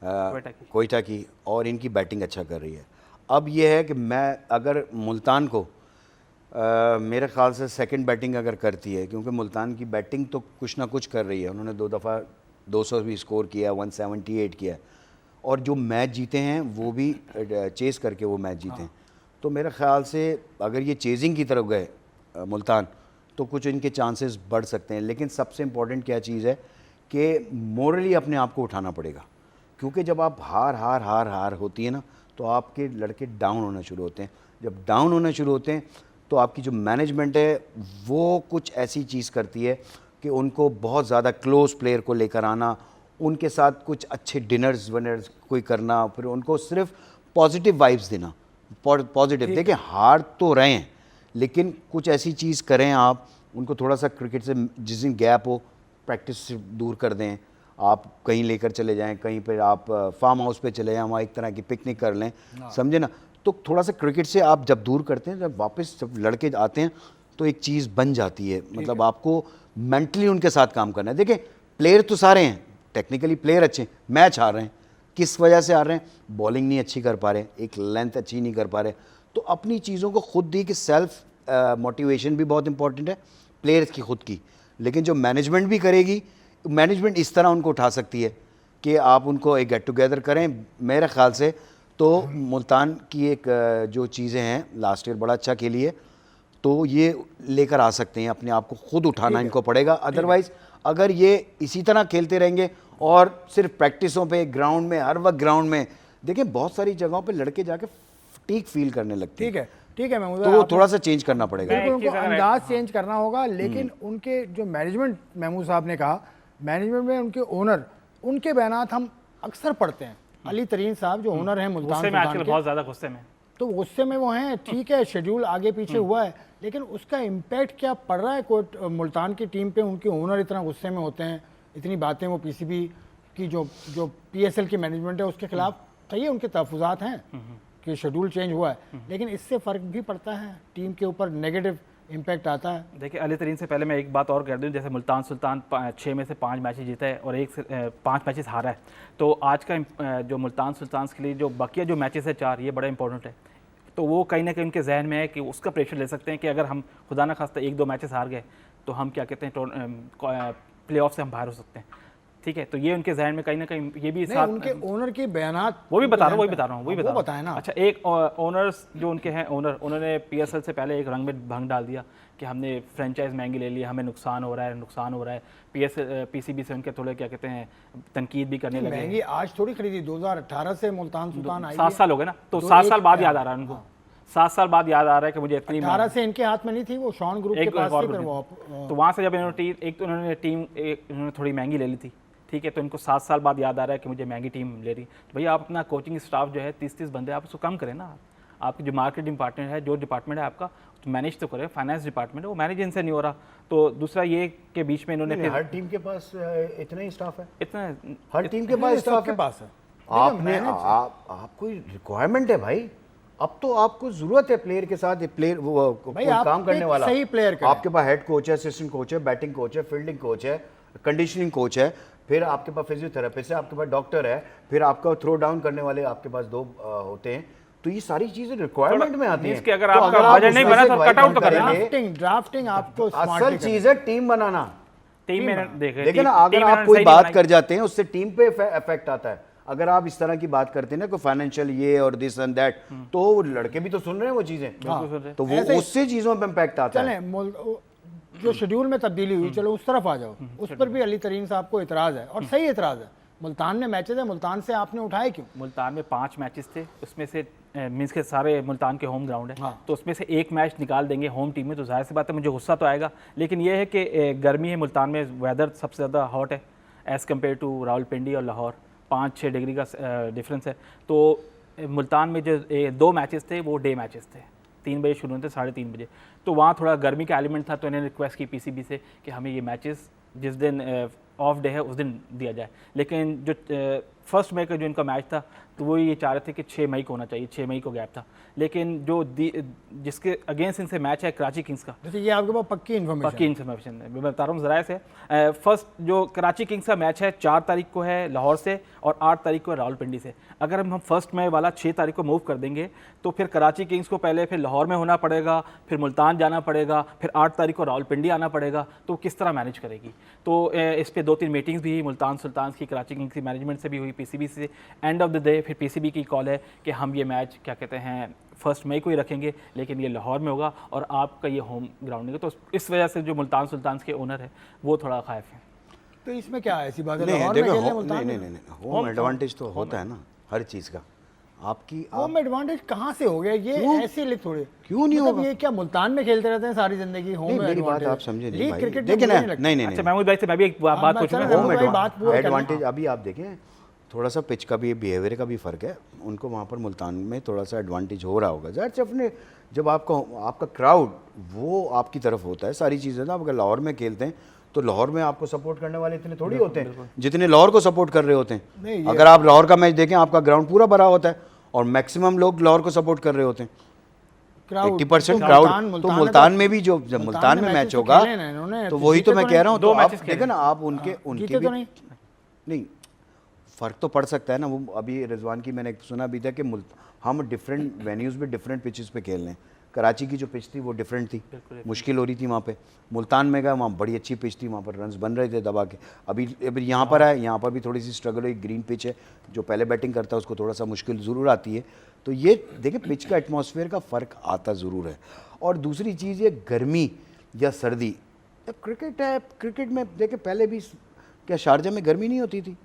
क्वेटा की, और इनकी बैटिंग अच्छा कर रही है। अब ये है कि मैं अगर मुल्तान को मेरे ख्याल से सेकंड बैटिंग अगर करती है, क्योंकि मुल्तान की बैटिंग तो कुछ ना कुछ कर रही है, उन्होंने 2 दफ़ा 200 भी स्कोर किया, 178 किया, और जो मैच जीते हैं वो भी चेस करके वो मैच जीते हैं। तो मेरे ख्याल से अगर ये चेजिंग की तरफ गए मुल्तान, तो कुछ इनके चांसेस बढ़ सकते हैं। लेकिन सबसे इम्पॉर्टेंट क्या चीज़ है कि मोरली अपने आप को उठाना पड़ेगा, क्योंकि जब आप हार होती है ना, तो आपके लड़के डाउन होना शुरू होते हैं। जब डाउन होना शुरू होते हैं तो आपकी जो मैनेजमेंट है वो कुछ ऐसी चीज़ करती है कि उनको बहुत ज़्यादा क्लोज प्लेयर को लेकर आना, उनके साथ कुछ अच्छे डिनर्स विनर्स कोई करना, फिर उनको सिर्फ पॉजिटिव वाइब्स देना, पॉजिटिव। देखिए हार तो रहे हैं, लेकिन कुछ ऐसी चीज़ करें आप, उनको थोड़ा सा क्रिकेट से जिस दिन गैप हो प्रैक्टिस से दूर कर दें, आप कहीं लेकर चले जाएं, कहीं पर आप फार्म हाउस पे चले जाएं, वहाँ एक तरह की पिकनिक कर लें, समझे ना। तो थोड़ा सा क्रिकेट से आप जब दूर करते हैं, जब वापस जब लड़के आते हैं तो एक चीज़ बन जाती है, मतलब आपको मेंटली उनके साथ काम करना है। देखिए प्लेयर तो सारे हैं, टेक्निकली प्लेयर अच्छे, मैच हार रहे हैं, किस वजह से हार रहे हैं? बॉलिंग नहीं अच्छी कर पा रहे, एक लेंथ अच्छी नहीं कर पा रहे। तो अपनी चीज़ों को खुद दी कि सेल्फ मोटिवेशन भी बहुत इंपॉर्टेंट है प्लेयर्स की खुद की, लेकिन जो मैनेजमेंट भी करेगी, मैनेजमेंट इस तरह उनको उठा सकती है कि आप उनको एक गेट टुगेदर करें। मेरे ख्याल से तो मुल्तान की एक जो चीज़ें हैं, लास्ट ईयर बड़ा अच्छा खेली है, तो ये लेकर आ सकते हैं, अपने आप को खुद उठाना इनको पड़ेगा। अदरवाइज़ अगर ये इसी तरह खेलते रहेंगे और सिर्फ प्रैक्टिसों पे, ग्राउंड में, हर वक्त ग्राउंड में, देखिए बहुत सारी जगहों पे लड़के जाके फटीग फील करने लगते हैं। ठीक है महमूद, तो थोड़ा सा चेंज करना पड़ेगा, बिल्कुल उनको अंदाज चेंज करना होगा। लेकिन उनके जो मैनेजमेंट, महमूद साहब ने कहा, मैनेजमेंट में उनके ओनर, उनके बयानात हम अक्सर पढ़ते हैं। अली तरीन साहब जो ओनर हैं मुल्तान सुल्तान के, बहुत ज़्यादा गुस्से में, तो गुस्से में वो हैं, ठीक है, शेड्यूल आगे पीछे हुआ है, लेकिन उसका इम्पैक्ट क्या पड़ रहा है कोई मुल्तान की टीम पे? उनके ओनर इतना गुस्से में होते हैं, इतनी बातें वो पीसीबी की जो पीएसएल की मैनेजमेंट है उसके खिलाफ, सही है, उनके तहफ़्फ़ुज़ात हैं कि शेड्यूल चेंज हुआ है, लेकिन इससे फ़र्क भी पड़ता है, टीम के ऊपर नेगेटिव इम्पैक्ट आता है। देखिए अली तरीन से पहले मैं एक बात और कर दूं, जैसे मुल्तान सुल्तान 6 में से 5 मैचेस जीता है और 5 मैचेस हारा है, तो आज का जो मुल्तान सुल्तान के लिए जो बाकी जो मैचेस है 4, ये बड़ा इंपॉर्टेंट है। तो वो कहीं ना कहीं उनके जहन में है कि उसका प्रेशर ले सकते हैं कि अगर हम खुदा ना खास्ता 1-2 मैचेस हार गए तो हम क्या कहते हैं प्ले ऑफ से हम बाहर हो सकते हैं। ठीक है, तो ये उनके जहन में कहीं ना कहीं ये भी साथ उनके ओनर के बयानात, वो भी बता रहा हूँ, वही बताएं ना। अच्छा, एक ओनर्स जो उनके हैं, उन्होंने पीएसएल से पहले एक रंग में भंग डाल दिया कि हमने फ्रेंचाइज महंगी ले ली, हमें नुकसान हो रहा है। पीसीबी से उनके थोड़े क्या कहते हैं तनकीद भी करने लगे। महंगी आज थोड़ी खरीदी, 2018 से मुल्तान सुल्तान आई, 7 साल हो गए ना, तो 7 साल बाद याद आ रहा है उनको, 7 साल बाद याद आ रहा है कि मुझे इतनी 18 से इनके हाथ में नहीं थी, वो शॉन ग्रुप के पास थी, फिर वो तो वहाँ से जब उन्होंने टीम थोड़ी महंगी ले ली थी, ठीक है, तो इनको 7 साल बाद याद आ रहा है कि मुझे महंगी टीम ले रही। तो भैया आप अपना कोचिंग स्टाफ जो है 30-30 बंदे आप उसको कम करें ना। आपकी जो मार्केट डिपार्टमेंट है, जो डिपार्टमेंट है आपका, मैनेज तो करे, फाइनेंस डिपार्टमेंट वो मैनेज इनसे नहीं हो रहा। तो दूसरा ये के बीच में इन्होंने नहीं, फिर हर टीम के पास इतना ही स्टाफ है, इतना हर टीम के पास स्टाफ सबके है। पास है। आपने आपको रिक्वायरमेंट है भाई, अब तो आपको जरूरत है प्लेयर के साथ, प्लेयर वो भाई, कोई आप काम करने एक वाला, सही player करें। आपके पास हेड कोच है, असिस्टेंट कोच है, बैटिंग कोच है, फील्डिंग कोच है, कंडीशनिंग कोच है, फिर आपके पास फिजियोथेरेपिस्ट है, आपके पास डॉक्टर है, फिर आपका थ्रो डाउन करने वाले आपके पास 2 होते हैं। तो ये सारी चीजें रिक्वायरमेंट में आती हैं। इसके अगर तो आपका आप बजट नहीं उसमें बना से तो भाई कट आउट तो करेंगे, करेंगे। ड्राफ्टिंग आपको असल स्मार्टली चीज है टीम बनाना। टीम में देखिए ना, अगर आप कोई बात कर जाते हैं उससे टीम पे इफेक्ट आता है। अगर आप इस तरह की बात करते हैं ना, कोई फाइनेंशियल ये और दिस एंड दैट, तो लड़के भी तो सुन रहे हैं वो चीजें, तो वो ऐसे- उससे चीजों पे इम्पैक्ट आता है। चलें, जो शेड्यूल में तब्दीली हुई, चलो उस तरफ आ जाओ। उस पर भी अली तरीन साहब को इतराज़ है, और सही इतराज़ है। मुल्तान ने मैचेस है, मुल्तान से आपने उठाए क्यों? मुल्तान में 5 मैचेस थे, उसमें से मीन्स के सारे मुल्तान के होम ग्राउंड है। हाँ। तो उसमें से एक मैच निकाल देंगे होम टीम में, तो जाहिर सी बात है मुझे गुस्सा तो आएगा। लेकिन ये है कि गर्मी है मुल्तान में, वेदर सबसे ज़्यादा हॉट है एज़ कम्पेयर टू रावलपिंडी और लाहौर, 5-6 डिग्री का डिफरेंस है। तो मुल्तान में जो 2 मैचेस थे वो डे मैचेस थे, 3 बजे शुरू होते, 3:30 बजे। तो वहाँ थोड़ा गर्मी का एलिमेंट था, तो इन्होंने रिक्वेस्ट की पीसीबी से कि हमें ये मैचेस जिस दिन ऑफ डे है उस दिन दिया जाए। लेकिन जो 1 मई का जो इनका मैच था, तो वो ये चाह रहे थे कि 6 मई को होना चाहिए, 6 मई को गैप था। लेकिन जो जिसके अगेंस्ट इनसे मैच है कराची किंग्स का, जैसे ये आपके पास पक्की पक्की इन्फॉर्मेशन है, मैं बता रहा हूँ ज़राए से। फर्स्ट जो कराची किंग्स का मैच है 4 तारीख को है लाहौर से, और 8 तारीख को है रावलपिंडी से। अगर हम 1 मई वाला 6 तारीख को मूव कर देंगे, तो फिर कराची किंग्स को पहले फिर लाहौर में होना पड़ेगा, फिर मुल्तान जाना पड़ेगा, फिर 8 तारीख को रावलपिंडी आना पड़ेगा। तो किस तरह मैनेज करेगी? तो इस पर 2-3 मीटिंग्स भी हुई, मुल्तान सुल्तान की, कराची किंग्स की मैनेजमेंट से भी हुई, पीसीबी से। एंड ऑफ द डे फिर पीसीबी की कॉल है कि हम ये मैच क्या कहते हैं 1 मई को ही रखेंगे, लेकिन ये लाहौर में होगा और आपका ये होम ग्राउंड है। तो इस वजह से जो मुल्तान सुल्तान के ओनर है वो थोड़ा खाइफ है। तो इसमें क्या है, ऐसी बात है? नहीं लाहौर में देखो, खेलने नहीं मुल्तान नहीं में? नहीं, होम एडवांटेज तो होता है ना हर चीज का। आपकी होम एडवांटेज कहाँ से हो गया ये? क्यों? ऐसे लीग थोड़े, क्यों नहीं मतलब होगा? ये क्या मुल्तान में खेलते रहते हैं सारी जिंदगी? होम नहीं, मेरी बात एडवांटेज आप समझे नहीं लीग भाई। क्रिकेट देखिए ना, लगता। नहीं नहीं अच्छा नहीं, महमूद भाई से मैं भी एक बात मैं पूछूंगा। चल- होम भाई बात पूरी करना। एडवांटेज अभी आप देखें, थोड़ा सा पिच का भी, बिहेवियर का भी फ़र्क है। उनको वहाँ पर मुल्तान में थोड़ा सा एडवांटेज हो रहा होगा ज़ाहिर से। अपने जब आपका क्राउड वो आपकी तरफ होता है, सारी चीज़ें ना। आप अगर लाहौर में खेलते हैं तो लाहौर में आपको सपोर्ट करने वाले इतने थोड़ी होते हैं जितने लाहौर को सपोर्ट कर रहे होते नहीं, हैं। ये- अगर आप लाहौर का मैच देखें, आपका ग्राउंड पूरा भरा होता है और मैक्सिमम लोग लाहौर को सपोर्ट कर रहे होते हैं। क्राउड 80% तो क्राउड। मुल्तान तो में मुल्तान में भी जो जब मुल्तान में मैच तो होगा, खेले ना इन्होंने, तो वही जीते तो मैं नहीं। कह रहा हूँ। 2 तो आप मैचेस खेले। देखें ना, आप उनके जीते भी तो नहीं। नहीं, फ़र्क तो पड़ सकता है ना। वो अभी रिजवान की मैंने सुना भी था कि हम डिफरेंट वेन्यूज़ में डिफरेंट पिचेस पे खेल रहे हैं। कराची की जो पिच थी वो डिफरेंट थी, मुश्किल हो रही थी वहाँ पे। मुल्तान में गए, वहाँ बड़ी अच्छी पिच थी, वहाँ पर रन्स बन रहे थे दबा के। अभी यहाँ पर आए, यहाँ पर भी थोड़ी सी स्ट्रगल हुई। ग्रीन पिच है, जो पहले बैटिंग करता है उसको थोड़ा सा मुश्किल ज़रूर आती है। तो ये देखिए, पिच का एटमॉस्फेयर का फ़र्क आता ज़रूर है। और दूसरी चीज़ ये गर्मी या सर्दी, अब क्रिकेट है, क्रिकेट में देखिए पहले भी क्या शारजा में गर्मी नहीं होती थी?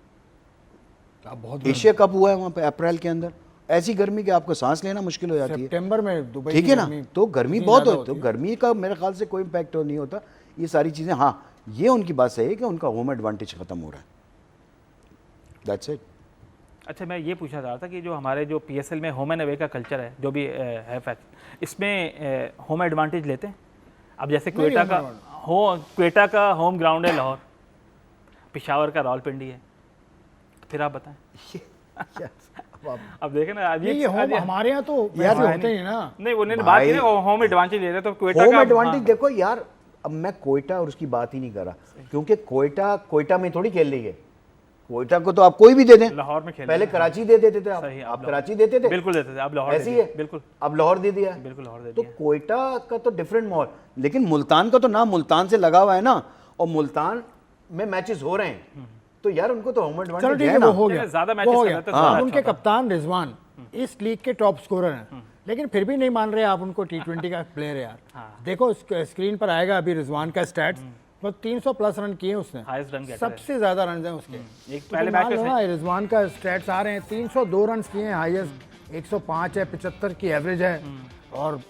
बहुत एशिया कप हुआ है वहाँ पे अप्रैल के अंदर, ऐसी गर्मी कि आपको सांस लेना मुश्किल हो जाती है। सितंबर में दुबई ठीक की है ना, गर्मी तो गर्मी इतनी बहुत ज़्यादा होती है। होती तो गर्मी का मेरे ख्याल से कोई इम्पैक्ट नहीं होता। ये सारी चीज़ें, हाँ ये उनकी बात सही है कि उनका होम एडवांटेज खत्म हो रहा है। That's it. अच्छा, मैं ये पूछना चाह रहा था कि जो हमारे जो पीएसएल में होम एंड अवे का कल्चर है, जो भी है फैक्ट, इसमें होम एडवांटेज लेते हैं? अब जैसे क्वेटा का होम ग्राउंड है लाहौर, पिशावर का रावलपिंडी है, फिर आप बताएं। अब देखें ना, आज ये होम हमारे यहाँ तो यार वैसे होते ही ना। नहीं, उन्होंने बात की ना होम एडवांटेज ले रहे, तो क्वेटा होम का एडवांटेज देखो यार, अब मैं कोयटा और उसकी बात ही नहीं कर रहा, क्योंकि कोयटा में थोड़ी खेल रही है। कोयटा को तो आप कोई भी दे दें। लाहौर में खेल पहले कराची दे देते थे सही, आप कराची देते थे, बिल्कुल देते थे। अब लाहौर ऐसी दे है, दिया, बिल्कुल अब लाहौर दे दिया है। बिल्कुल लाहौर दे तो दिया। कोयटा का तो डिफरेंट माहौल, लेकिन मुल्तान का तो नाम मुल्तान से लगा हुआ है ना, और मुल्तान में मैचेस हो रहे हैं, तो यार उनको तो होम चलो एडवांटेज ठीक है है, ना। वो हो गया, ज़्यादा वो मैचेस हो कर गया। लेते तो ज़्यादा उनके अच्छा था। कप्तान रिजवान इस लीग के टॉप स्कोरर हैं, लेकिन फिर भी नहीं मान रहे आप उनको T20 का प्लेयर है यार। देखो स्क्रीन पर आएगा अभी रिजवान का स्टैट्स, वो 300 प्लस रन किए उसने, हाईएस्ट रन गेटर है। सबसे ज्यादा रन हैं उसके। एक तो पहले मान मैच लो में ना, रिजवान का स्टैट्स आ रहे हैं, 302 रन किए हैं, हाईएस्ट 105 है, 75 की एवरेज है, और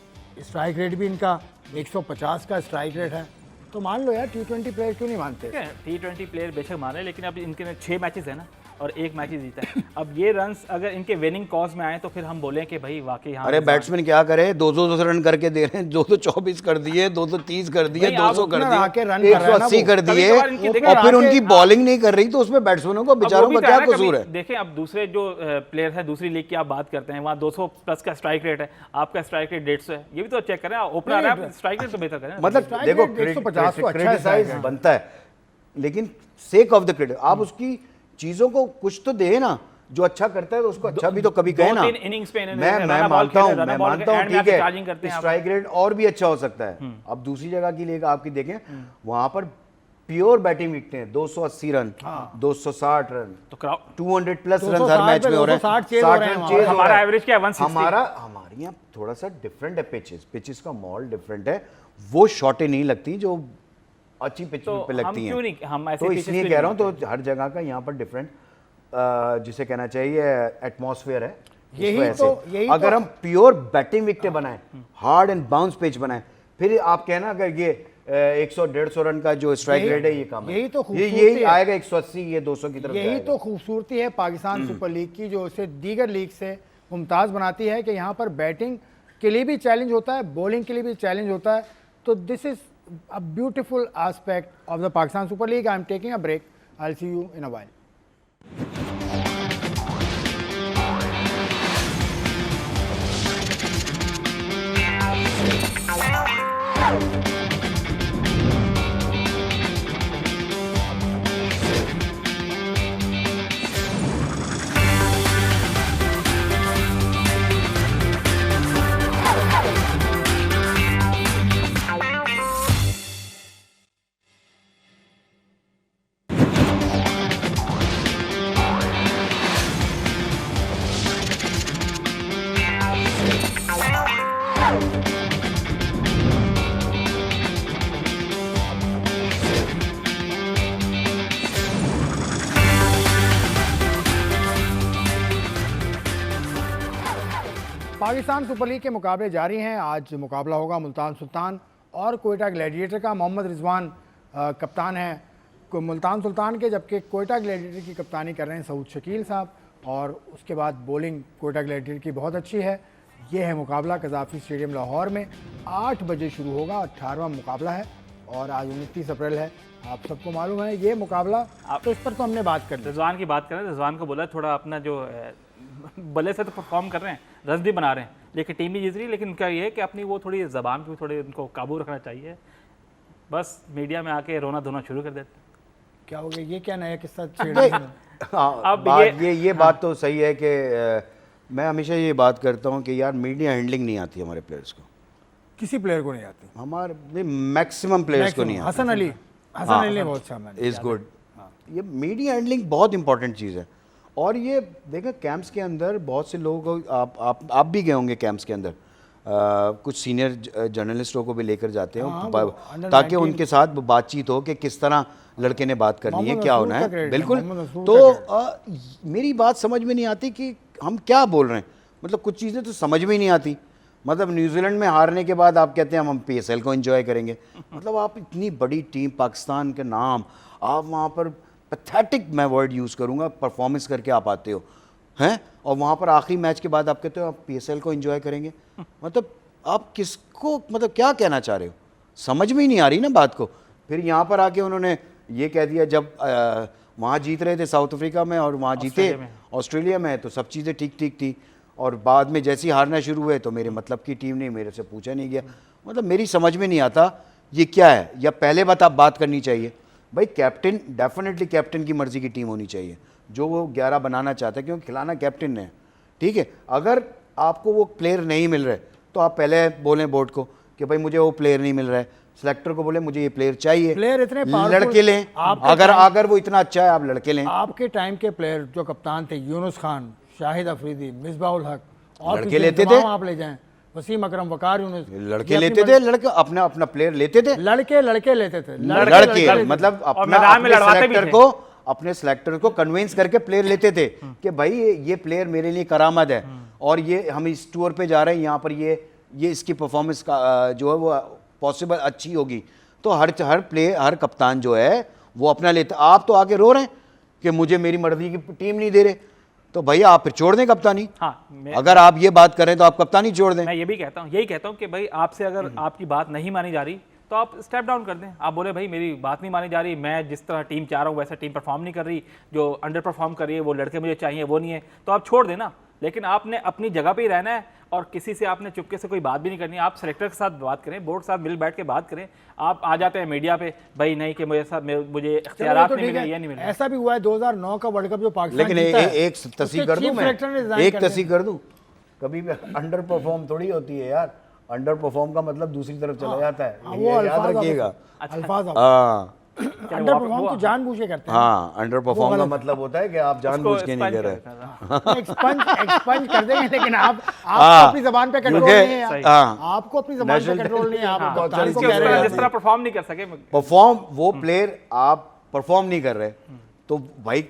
स्ट्राइक रेट भी इनका 150 का स्ट्राइक रेट है। तो मान लो यार, T20 प्लेयर क्यों नहीं मानते? ठीक है, T20 प्लेयर बेशक मारे, लेकिन अब इनके 6 मैचेस है ना, और 1 मैच ही जीता है। अब ये रन्स अगर इनके विनिंग कॉज में आए तो फिर हम बोलें कि भाई वाकई यहाँ अरे बैट्समैन क्या करे, 200 रन करके दे रहे हैं, 224 कर दिए, 230 कर दिए, 200 कर उतना आके रन दिए, कर रहा है ना 180 कर वो। दिए, कभी-कभार इनकी देखिए और फिर आके- उनकी बॉलिंग नहीं कर रही, तो उसमें बैट्समैनों को बेचारों का क्या कसूर है? देखें अब दूसरे जो प्लेयर है दूसरी लीग की आप बात करते हैं, वहाँ 200 प्लस का स्ट्राइक रेट है, आपका स्ट्राइक रेट 150 है, ये भी तो चेक करें। ओपनर है आप स्ट्राइक रेट तो बेहतर करें। मतलब strike देखो, rate 150 तो अच्छा है क्रिटिसाइज strike rate। बनता है, लेकिन सेक ऑफ द क्रेडिट आप उसकी चीजों को कुछ तो दे ना, जो अच्छा करता है तो उसको अच्छा भी तो कभी कहे ना। 2-3 innings पे इन्होंने मैं रन बॉल मानता खेले, हूँ, रन मैं बॉल मानता के हूँ, एंड में ठीक चार्जिंग करते है हैं आप। स्ट्राइक रेट और भी अच्छा हो सकता है। अब दूसरी जगह की लीग आपकी देखें, वहां पर प्योर बैटिंग विकटें हैं, 280 रन, 260 रन, तो क्राउड 200 प्लस रन 260 हर मैच पे में हो रहे हैं, 260 चेज हो रहे हैं 60 वहाँ। चेज हो हमारा रहा है। एवरेज क्या है 160। हमारे यहाँ थोड़ा सा डिफरेंट है, पिचेस का मॉल डिफरेंट है, वो शॉटें नहीं लगती जो अच्छी पिच तो पे हम लगती क्यों हैं। नहीं हम ऐसे तो pitches इसलिए पे कह नहीं रहा हूँ, तो हर जगह का यहाँ पर डिफरेंट जिसे कहना चाहिए एटमॉस्फेयर है। इस यही वजह तो- से यही अगर तो- हम प्योर बैटिंग विकेट बनाए, हार्ड एंड बाउंस पिच बनाए, फिर आप कहना अगर ये 100-150 रन का जो स्ट्राइक यही- रेट है ये कम है, यही तो ये खूबसूरती यही है। आएगा 180, ये 200 की तरफ यही जाएगा। तो खूबसूरती है पाकिस्तान सुपर लीग की, जो उसे दीगर लीग से मुमताज़ बनाती है कि यहाँ पर बैटिंग के लिए भी चैलेंज होता है, बॉलिंग के लिए भी चैलेंज होता है। तो this is a beautiful aspect of the Pakistan super league. I am taking a break, I will see you in a while. Pakistan super league के मुकाबले जारी हैं। आज मुकाबला होगा मुल्तान सुल्तान और कोयटा ग्लैडिएटर का। मोहम्मद रिजवान कप्तान हैं मुल्तान सुल्तान के, जबकि कोयटा ग्लैडिएटर की कप्तानी कर रहे हैं सऊद शकील साहब। और उसके बाद बॉलिंग कोयटा ग्लैडिएटर की बहुत अच्छी है। ये है मुकाबला कज़ाफ़ी स्टेडियम लाहौर में, 8 बजे शुरू होगा। 18वां मुकाबला है और आज 29 अप्रैल है, आप सबको मालूम है ये मुकाबला। तो इस पर तो हमने बात कर ली। रिजवान की बात करें, रिजवान को बोला थोड़ा अपना जो बल्ले से तो परफॉर्म कर रहे हैं, रन भी बना रहे हैं, लेकिन टीम भी जीत रही है, लेकिन उनका ये है कि अपनी वो थोड़ी ज़बान पे थोड़े उनको काबू रखना चाहिए। बस मीडिया में आके रोना धोना शुरू कर देते हैं। क्या हो गया, ये क्या नया किस्सा छेड़ा है? हाँ, अब बात ये बात तो सही है कि मैं हमेशा ये बात करता हूँ कि यार मीडिया हैंडलिंग नहीं आती हमारे प्लेयर्स को, किसी प्लेयर को नहीं आती। हमारे मैक्सिमम प्लेयर्स को नहीं आती। हसन अली ने बहुत अच्छा इज गुड। ये मीडिया हैंडलिंग बहुत इंपॉर्टेंट चीज़ है। और ये देखें कैंप्स के अंदर बहुत से लोग, आप भी गए होंगे कैंप्स के अंदर, कुछ सीनियर जर्नलिस्टों को भी लेकर जाते हैं ताकि उनके साथ बातचीत हो कि किस तरह लड़के ने बात करनी है, क्या होना है। बिल्कुल। तो मेरी बात समझ में नहीं आती कि हम क्या बोल रहे हैं, मतलब कुछ चीज़ें तो समझ में ही नहीं आती। मतलब न्यूजीलैंड में हारने के बाद आप कहते हैं हम PSL को एंजॉय करेंगे। मतलब आप इतनी बड़ी टीम पाकिस्तान के नाम, आप वहाँ पर पैथेटिक, मैं वर्ड यूज़ करूँगा, परफॉर्मेंस करके आप आते हो हैं, और वहाँ पर आखिरी मैच के बाद आप कहते हो आप PSL को एंजॉय करेंगे। मतलब आप किसको, मतलब क्या कहना चाह रहे हो, समझ में ही नहीं आ रही ना बात को। फिर यहाँ पर आके उन्होंने ये कह दिया, जब वहाँ जीत रहे थे साउथ अफ्रीका में और वहाँ जीते ऑस्ट्रेलिया में, तो सब चीज़ें ठीक ठीक थी, और बाद में जैसे ही हारना शुरू हुए तो मेरे मतलब की टीम ने, मेरे से पूछा नहीं गया। मतलब मेरी समझ में नहीं आता ये क्या है, या पहले बात करनी चाहिए भाई। कैप्टन, डेफिनेटली कैप्टन की मर्जी की टीम होनी चाहिए, जो वो 11 बनाना चाहता है, क्योंकि खिलाना कैप्टन ने, ठीक है। अगर आपको वो प्लेयर नहीं मिल रहे तो आप पहले बोलें बोर्ड को कि भाई मुझे वो प्लेयर नहीं मिल रहा है, सिलेक्टर को बोले मुझे ये प्लेयर चाहिए, प्लेयर इतने लड़के लें। अगर वो इतना अच्छा है आप लड़के लें। आपके टाइम के प्लेयर जो कप्तान थे, यूनुस खान, शाहिद अफरीदी, मिसबाउल हक, और लड़के लेते थे, आप ले जाएं, वसीम अकरम, वकार यूनुस, लड़के लेते थे, लड़के अपना प्लेयर लेते थे, लड़के लेते थे, लड़के मतलब अपने सिलेक्टर को कन्विंस करके प्लेयर लेते थे कि भाई ये प्लेयर मेरे लिए करामत है, और ये हम इस टूर पे जा रहे हैं, यहाँ पर ये इसकी परफॉर्मेंस का जो है वो पॉसिबल अच्छी होगी। तो हर प्लेयर, हर कप्तान जो है वो अपना लेता। आप तो आके रो रहे हैं कि मुझे मेरी मर्जी की टीम नहीं दे रहे, तो भैया आप फिर छोड़ दें कप्तानी। हाँ, अगर आप ये बात करें तो आप कप्तानी छोड़ दें। मैं ये भी कहता हूँ, यही कहता हूँ कि भाई आपसे अगर आपकी बात नहीं मानी जा रही तो आप स्टेप डाउन कर दें। आप बोले भाई मेरी बात नहीं मानी जा रही, मैं जिस तरह टीम चाह रहा हूँ वैसा टीम परफॉर्म नहीं कर रही, जो अंडर परफॉर्म कर रही है वो लड़के मुझे चाहिए वो नहीं है, तो आप छोड़ देना। लेकिन आपने अपनी जगह पे ही रहना है और किसी से आपने चुपके से कोई बात भी नहीं करनी। आप सेलेक्टर के साथ बात करें, बोर्ड के साथ मिल बैठ के बात करें। आप आ जाते हैं मीडिया पे भाई नहीं कि मुझे इख्तियारात नहीं मिले, ये नहीं मिले। ऐसा भी हुआ है 2009 का वर्ल्ड कप जो पाकिस्तान लेकिन जीता है, एक तस्वीर कर दूं मैं, एक तस्वीर कर दूं, कभी भी अंडर परफॉर्म थोड़ी होती है यार। अंडर परफॉर्म का मतलब दूसरी तरफ चला जाता है, वो ये याद रखिएगा। अल्फाज हाँ अंडर परफॉर्म तो जानबूझ के करते हैं। हाँ, अंडर परफॉर्म का मतलब होता है कि आप जानबूझ के नहीं कर रहे। एक्सपंज कर देंगे, लेकिन आपको अपनी जबान पे कंट्रोल नहीं है यार। आपको अपनी जबान पे कंट्रोल नहीं है। आप कप्तान को कह रहे हैं जिस तरह परफॉर्म नहीं कर सके, परफॉर्म, वो प्लेयर आप परफॉर्म नहीं कर रहे, तो भाई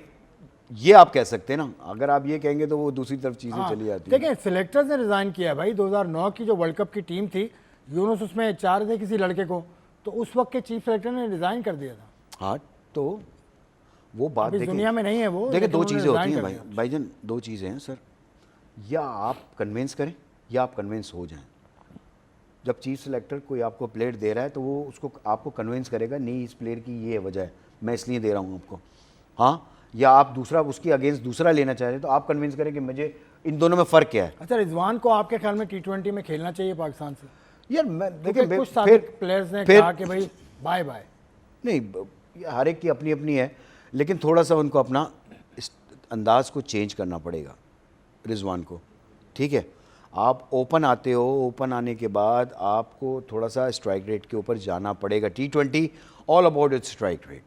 ये आप कह सकते हैं ना। अगर आप ये कहेंगे तो वो दूसरी तरफ चीजें चली जाती है। देखिए सिलेक्टर्स ने रिजाइन किया भाई। 2009 की जो वर्ल्ड कप की टीम थी, यूनुस उसमें 4 थे किसी लड़के को, तो उस वक्त के चीफ सेलेक्टर ने रिजाइन कर दिया था। हाँ, तो वो बात इस दुनिया में नहीं है वो। देखिए, दो लेकिन चीजें उन्होंने होती हैं resign कर दिया। भाईजान, दो चीजें हैं सर, या आप कन्विंस करें या आप कन्विंस हो जाएं। जब चीफ सेलेक्टर कोई आपको प्लेयर दे रहा है तो वो उसको आपको कन्विंस करेगा, नहीं इस प्लेयर की ये वजह है, मैं इसलिए दे रहा हूँ आपको। हाँ, या आप दूसरा उसकी अगेंस्ट दूसरा लेना चाह रहे हैं तो आप कन्विंस करें कि मुझे इन दोनों में फ़र्क क्या है। अच्छा, रिजवान को आपके ख्याल में T20 में खेलना चाहिए पाकिस्तान से? यार मैं देखिए देखिए कुछ साबिक प्लेयर्स ने कहा कि भाई बाय बाय। नहीं, हर एक की अपनी अपनी है, लेकिन थोड़ा सा उनको अपना इस अंदाज को चेंज करना पड़ेगा रिजवान को। ठीक है, आप ओपन आते हो, ओपन आने के बाद आपको थोड़ा सा स्ट्राइक रेट के ऊपर जाना पड़ेगा। T20 all about it's strike rate.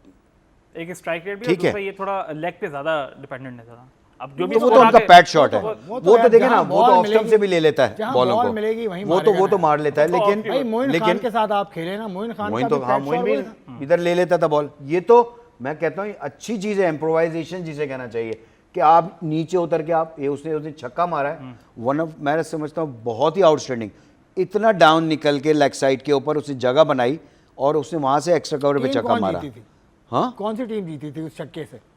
एक स्ट्राइक रेट भी ठीक और दूसरा है। ये थोड़ा लेग पे ज्यादा डिपेंडेंट है थोड़ा। अब जो भी वो तो score उनका आगे- पैट शॉट है, वो वो तो देखे ना, जहाँ वो तो बॉल ऑफ स्टंप मिलेगी- से भी ले लेता है जहाँ बॉलों बॉल को, मिलेगी वहीं वो तो मारेगा मार लेता है। वो तो लेकिन भाई मोइन खान लेकिन के साथ आप खेले ना, मोइन खान मोइन का तो भी हाँ, पैट मोइन शॉट भी वही था। इधर ले लेता था बॉल। ये तो मैं कहता हूँ अच्छी चीज़ है, इम्प्रोवाइजेशन जिसे कहना चाहिए, कि आप नीचे उतर के आप, ये उसने छक्का मारा है, वन ऑफ, मैं समझता हूँ बहुत ही आउटस्टैंडिंग। इतना डाउन निकल के लेग साइड के ऊपर उसने जगह बनाई और उसने वहां से एक्स्ट्रा कवर पे टीम छक्का कौन मारा। जीती थी? हाँ, कौन सी टीम जीती थी उस छक्के से?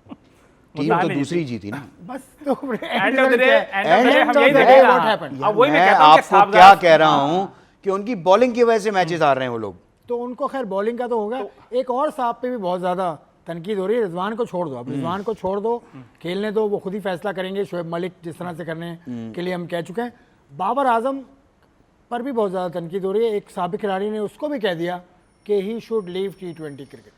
टीम तो दूसरी जीती ना। बस तो एंड ऑफ द डे हम यही End of the देखेंगे day ना। what happened? अब वही मैं मैं कहता हूँ कि आपको साबधान- क्या कह रहा हूँ कि उनकी बॉलिंग की वजह से मैचेस हार रहे हैं वो लोग। तो उनको खैर बॉलिंग का तो होगा। एक और साहब पे भी बहुत ज्यादा तनकीद हो रही है, रिजवान को छोड़ दो। अब रिजवान को छोड़ दो, खेलने दो, वो खुद ही फैसला करेंगे। शोएब मलिक जिस तरह से करने के लिए हम कह चुके हैं। बाबर आजम पर भी बहुत ज्यादा तनकीद हो रही है। एक साबिक खिलाड़ी ने उसको भी कह दिया कि he should leave T20 cricket.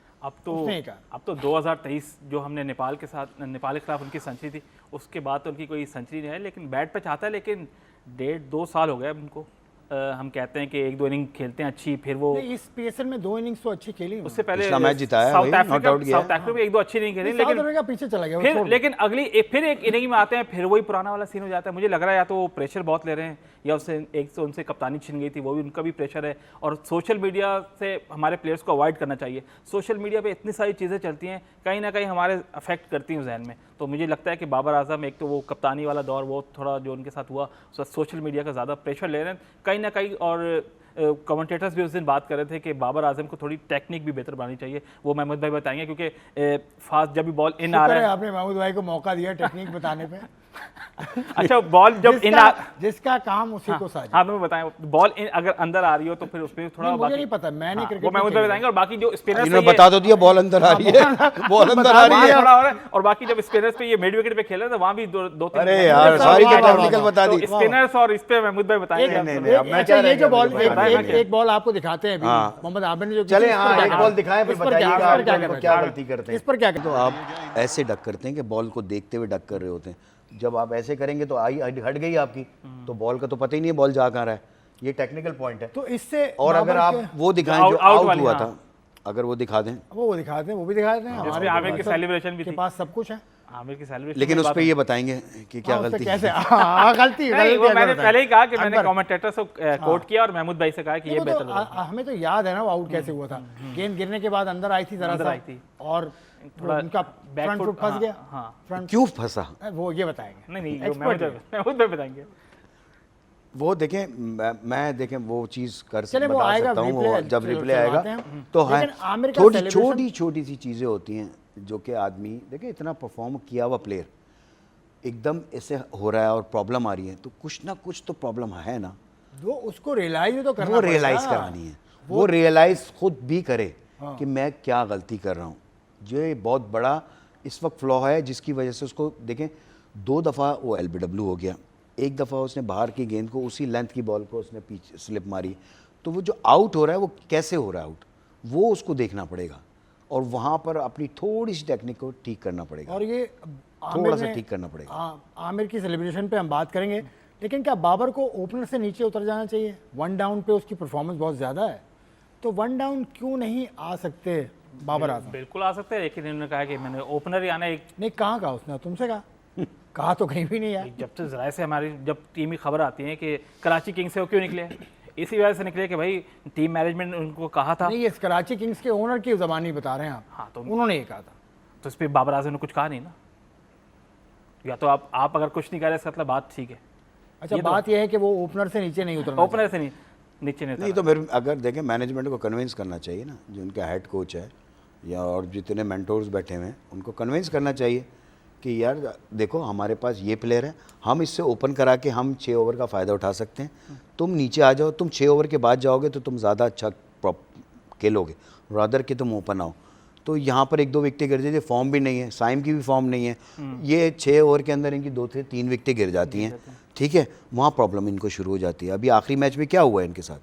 उसने कहा। अब तो 2023 जो हमने नेपाल के खिलाफ उनकी सेंचुरी थी, उसके बाद तो उनकी कोई सेंचुरी नहीं है, लेकिन बैट पे चाहता है। लेकिन 1.5-2 साल हो गए अब उनको। हम कहते हैं कि 1-2 इनिंग खेलते हैं अच्छी, फिर वो नहीं, इस PSL में 2 इनिंग्स तो अच्छी खेली उससे पहले पिछला मैच जिताया है साउथ भाई, not out गया। साउथ अफ्रीका में 1-2 अच्छी नहीं खेली, साउथ लेकिन अफ्रीका पीछे चला गया वो, फिर छोड़ दो। लेकिन फिर एक इनिंग में आते हैं, फिर वही पुराना वाला सीन हो जाता है। मुझे लग रहा है या तो वो प्रेशर बहुत ले रहे हैं, या उनसे कप्तानी छिन गई थी, वो भी उनका भी प्रेशर है। और सोशल मीडिया से हमारे प्लेयर्स को अवॉइड करना चाहिए। सोशल मीडिया पे इतनी सारी चीज़ें चलती हैं, कहीं ना कहीं हमारे अफेक्ट करती हैं जहन में। तो मुझे लगता है कि बाबर आजम, एक तो वो कप्तानी वाला दौर, वो थोड़ा जो उनके साथ हुआ, सोशल मीडिया का ज़्यादा प्रेशर ले रहे हैं कहीं ना कहीं। और कमेंटेटर्स भी उस दिन बात कर रहे थे कि बाबर आजम को थोड़ी टेक्निक भी बेहतर बनानी चाहिए। वो महमूद भाई बताएंगे, क्योंकि फास्ट जब भी बॉल इन आ रहा है। आपने महमूद भाई को मौका दिया टेक्निक बताने पे। अच्छा, बॉल जब इन जिसका काम उसी को साझा। हाँ, मैं बताएं, बॉल इन अगर अंदर आ रही हो तो फिर उसमें थोड़ा मुझे बाकी- नहीं पता, मैंने हाँ, क्रिकेट वो महमूद भाई बताएंगे। और बाकी जो स्पिनर्स इन्होंने बता तो दिया बॉल अंदर आ रही है, बॉल अंदर आ रही है। थोड़ा हो रहा है। और बाकी जब स्पिनर्स पे ये मिड विकेट पे खेल रहे थे, वहाँ भी दो तीन अरे यार, सारी की टेक्निकल बता दी। स्पिनर्स, और इस पे महमूद भाई बताएंगे। नहीं, नहीं, अब मैं अच्छा, क्या ये जो बॉल बताया एक बॉल आपको दिखाते हैं अभी, हाँ। मोहम्मद आबिद ने जो चले, इस पर हाँ, क्या एक करना बॉल है? दिखाएं, फिर इस पर क्या- बताइएगा इस पर आप क्या लोगों को करना क्या है? गलती करते हैं। इस पर क्या तो करना है? आप ऐसे डक करते हैं कि बॉल को देखते हुए डक कर रहे होते हैं। जब आप ऐसे करेंगे तो आई हट गई आपकी, तो बॉल का तो पता ही नहीं है बॉल जा कहाँ रहा है। ये टेक्निकल पॉइंट है। तो इससे और अगर बाबर आप के- वो दिखाएं आउट- जो आउट आउट वाली, हुआ हाँ। था, अगर वो दिखा दें, वो दिखाते हैं, वो भी दिखाते हैं। जिसमें हमारे आमिर की पास- सेलिब्रेशन भी के थी। पास सब कुछ है। आमिर की सेलिब्रेशन लेकिन उस पर ये बताएंगे कि क्या हाँ, उस पे गलती कैसे है। गलती नहीं, वो अगर मैंने बताएं। पहले ही कहा कि मैंने अकबर। कमेंटेटर से कोट किया और महमूद भाई से कहा कि ये वो तो बेहतर होगा। हमें तो याद है ना वो आउट कैसे हुआ था। गेंद गिरने के बाद अंदर आई थी जरा अंदर सा, आई थी। और थोड़ा उनका बैक फ्रंट फुट, फुट फंस हाँ, गया। हाँ। फ्रंट क्यों फंसा? वो ये बताएंगे। नहीं, जो Expert है। महमूद भाई बताएंगे। वो देखें, मैं देखें वो चीज़ चले, वो बता आएगा, सकता हूँ, replay वो जब रिप्ले चलवाते आएगा हैं। तो हाँ, लेकिन आमिर का थोड़ी celebration- छोटी छोटी सी चीज़ें होती हैं जो कि आदमी देखिए इतना परफॉर्म किया हुआ प्लेयर एकदम ऐसे हो रहा है और प्रॉब्लम आ रही है, तो कुछ ना कुछ तो प्रॉब्लम है ना, वो उसको रियलाइज तो करना वो रियलाइज पड़ेगा। करानी है, वो रियलाइज खुद भी करे कि मैं क्या गलती कर रहा हूँ। ये बहुत बड़ा इस वक्त फ्लॉ है जिसकी वजह से उसको देखें 2 दफ़ा वो LBW हो गया, 1 दफ़ा उसने बाहर की गेंद को उसी लेंथ की बॉल को उसने पीछे स्लिप मारी, तो वो जो आउट हो रहा है वो कैसे हो रहा है आउट, वो उसको देखना पड़ेगा और वहाँ पर अपनी थोड़ी सी टेक्निक को ठीक करना पड़ेगा और ये थोड़ा सा ठीक करना पड़ेगा। आमिर की सेलिब्रेशन पे हम बात करेंगे, लेकिन क्या बाबर को ओपनर से नीचे उतर जाना चाहिए? 1 डाउन पे उसकी परफॉर्मेंस बहुत ज़्यादा है, तो 1 डाउन क्यों नहीं आ सकते बाबर आजम? बिल्कुल आ सकते हैं, लेकिन इन्होंने कहा कि मैंने ओपनर ही आना है। नहीं, कहाँ कहा उसने? तुमसे कहा? कहा तो कहीं भी नहीं यार। जब से जराए से हमारी जब टीम की खबर आती है कि कराची किंग्स से वो क्यों निकले, इसी वजह से निकले कि भाई टीम मैनेजमेंट ने उनको कहा था। नहीं, ये कराची किंग्स के ओनर की ज़बानी बता रहे हैं आप। हाँ, तो उन्होंने ये कहा था। तो इस पर बाबर आजम ने कुछ कहा नहीं ना, या तो आप अगर कुछ नहीं कह रहे इसका मतलब बात ठीक है। अच्छा, बात यह है कि वो ओपनर से नीचे नहीं उतरना ओपनर से नहीं, नीचे नहीं नहीं तो फिर अगर देखें मैनेजमेंट को कन्विंस करना चाहिए ना, जो उनका हेड कोच है या और जितने मेंटोर्स बैठे हुए हैं उनको कन्विंस करना चाहिए कि यार देखो हमारे पास ये प्लेयर है, हम इससे ओपन करा के हम 6 ओवर का फ़ायदा उठा सकते हैं, तुम नीचे आ जाओ, तुम 6 ओवर के बाद जाओगे तो तुम ज़्यादा अच्छा खेलोगे रादर कि तुम ओपन आओ। तो यहाँ पर 1-2 विकेटें गिर जाती, फॉर्म भी नहीं है, साइम की भी फॉर्म नहीं है, ये 6 ओवर के अंदर इनकी 2 से 3 विकेटें गिर जाती हैं, ठीक है, वहाँ प्रॉब्लम इनको शुरू हो जाती है। अभी आखिरी मैच में क्या हुआ है इनके साथ,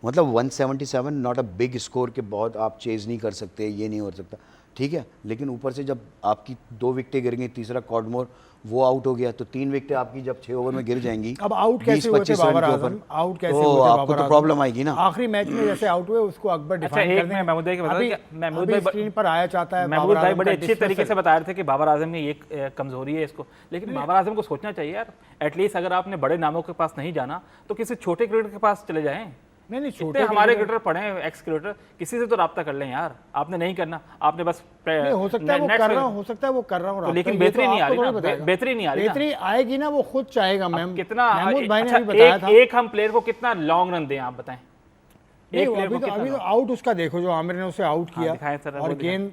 मतलब 177 नॉट अ बिग स्कोर के बहुत आप चेज़ नहीं कर सकते, ये नहीं हो सकता, ठीक है, लेकिन ऊपर से जब आपकी 2 विकेटें गिर गई, तीसरा कॉडमोर वो आउट हो गया, तो 3 विकेटें आपकी जब 6 ओवर में गिर जाएंगी, अब आउट कैसे हुए थे 20-25 बाबर रन के आजम? ऊपर, आउट कैसे तो हुए थे आपको बाबर तो आजम? प्रॉब्लम आएगी ना। आखिरी मैच में जैसे आउट हुए उसको अकबर डिफाइन एक कर मैं महमूद भाई के बता अभी दूं, महमूद अभी भाई स्क्रीन पर आया चाहता है महमूद बाबर भाई आजम बड़े का अच्छे dismissal। तरीके से बता रहे थे कि बाबर आजम की ये कमजोरी है इसको, लेकिन बाबर आजम को सोचना चाहिए यार, एटलीस्ट अगर आपने बड़े नामों के पास नहीं जाना तो किसी छोटे क्रिकेटर के पास चले जाएं। नहीं छोटे छोटे हमारे क्रिकेटर पढ़े हैं, एक्स क्रिकेटर, किसी से तो राब्ता कर लें यार, आपने नहीं करना, आपने बस नहीं, हो सकता है वो कर रहा हूँ, हो सकता है वो कर रहा हूँ, लेकिन बेहतरी नहीं आ रही ना, बेहतरी नहीं आ रही, बेहतरी आएगी ना, वो खुद चाहेगा। मैम कितना महमूद भाई ने अच्छा, अभी बताया था, एक हम प्लेयर को कितना लॉन्ग रन दें आप बताएं। एक अभी तो आउट उसका देखो, जो आमिर ने उसे आउट किया दिखाएं सर, और वो दिखाएं। गेंद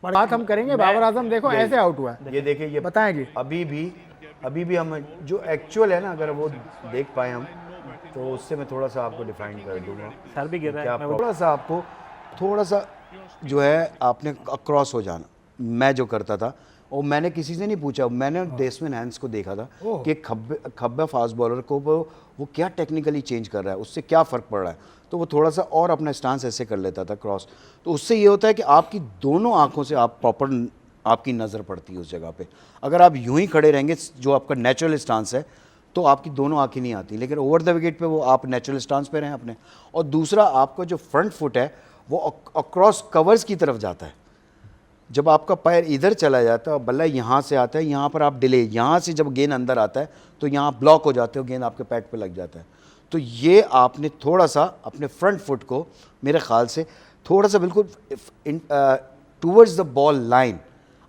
पर बात हम करेंगे। बाबर आजम देखो ऐसे आउट हुआ है, ये देखिए, ये बताएंगे। अभी भी हम जो एक्चुअल है ना, अगर वो देख पाए हम तो उससे मैं थोड़ा सा आपको डिफाइन कर दूंगा। सर भी गिर रहा है, थोड़ा सा आपको थोड़ा सा जो है आपने क्रॉस हो जाना, मैं जो करता था और मैंने किसी से नहीं पूछा, मैंने डेस्मिन हैंस को देखा था कि खब्बा फास्ट बॉलर को वो क्या टेक्निकली चेंज कर रहा है, उससे क्या फ़र्क पड़ रहा है, तो वो थोड़ा सा और अपना स्टांस ऐसे कर लेता था क्रॉस, तो उससे ये होता है कि आपकी दोनों आंखों से आप प्रॉपर आपकी नज़र पड़ती है उस जगह पे। अगर आप यूं ही खड़े रहेंगे जो आपका नेचुरल स्टांस है तो आपकी दोनों आंखें नहीं आती, लेकिन ओवर द विकेट पे वो आप नेचुरल स्टांस पे रहें अपने, और दूसरा आपका जो फ्रंट फुट है वो अक्रॉस कवर्स की तरफ जाता है। जब आपका पैर इधर चला जाता है और बल्ला यहाँ से आता है, यहाँ पर आप डिले, यहाँ से जब गेंद अंदर आता है तो यहाँ ब्लॉक हो जाते हो, गेंद आपके पैड पे लग जाता है। तो ये आपने थोड़ा सा अपने फ्रंट फुट को मेरे ख्याल से थोड़ा सा बिल्कुल टूवर्ड्स द बॉल लाइन,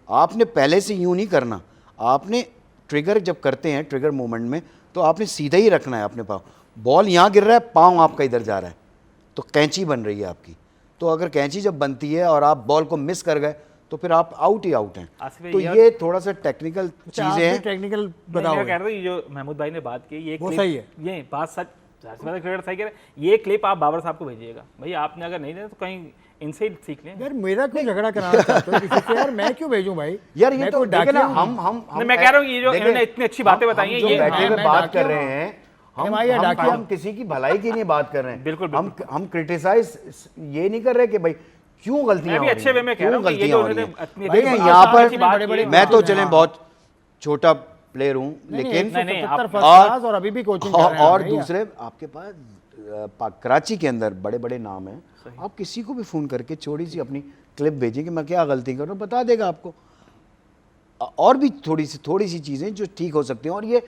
आपने पहले से यूँ नहीं करना, आपने ट्रिगर जब करते हैं ट्रिगर मूवमेंट में तो आपने सीधा ही रखना है अपने पाँव, बॉल यहाँ गिर रहा है, पाँव आपका इधर जा रहा है, तो कैंची बन रही है आपकी, तो अगर कैंची जब बनती है और आप बॉल को मिस कर गए तो फिर आप आउट ही आउट हैं। तो ये थोड़ा सा टेक्निकल चीज़ें हैं, टेक्निकल बताओ। मैं कह रहा हूँ जो महमूद भाई ने बात की ये वो सही है, ये बात सच, क्रिकेटर सही कह रहे हैं। ये क्लिप आप बाबर साहब को भेजिएगा भाई, आपने अगर नहीं देना तो कहीं इनसे ही सीख लें। यार मेरा क्यों झगड़ा कराना चाहते हो किसी से यार, मैं क्यों भेजूं भाई यार, ये तो देखना हम मैं कह रहा हूँ ये जो इन्होंने इतनी अच्छी बातें बताई हैं, ये बैठे हुए बात कर रहे हैं, हम हम किसी की भलाई की नहीं बात कर रहे हैं, बिल्कुल हम क्रिटिसाइज ये नहीं कर रहे कि भाई क्यों गलतियां हो रही हैं, अच्छे वे में कह रहा हूं कि ये जो इन्होंने देखिए यहाँ पर मैं तो चलें बहुत छोटा प्लेयर हूँ, लेकिन और अभी भी कोचिंग कर रहे हैं, और दूसरे आपके पास कराची के अंदर बड़े बड़े नाम हैं, आप किसी को भी फ़ोन करके छोटी सी अपनी क्लिप भेजें कि मैं क्या गलती कर रहा हूँ, बता देगा आपको। और भी थोड़ी सी चीज़ें जो ठीक हो सकती हैं, और ये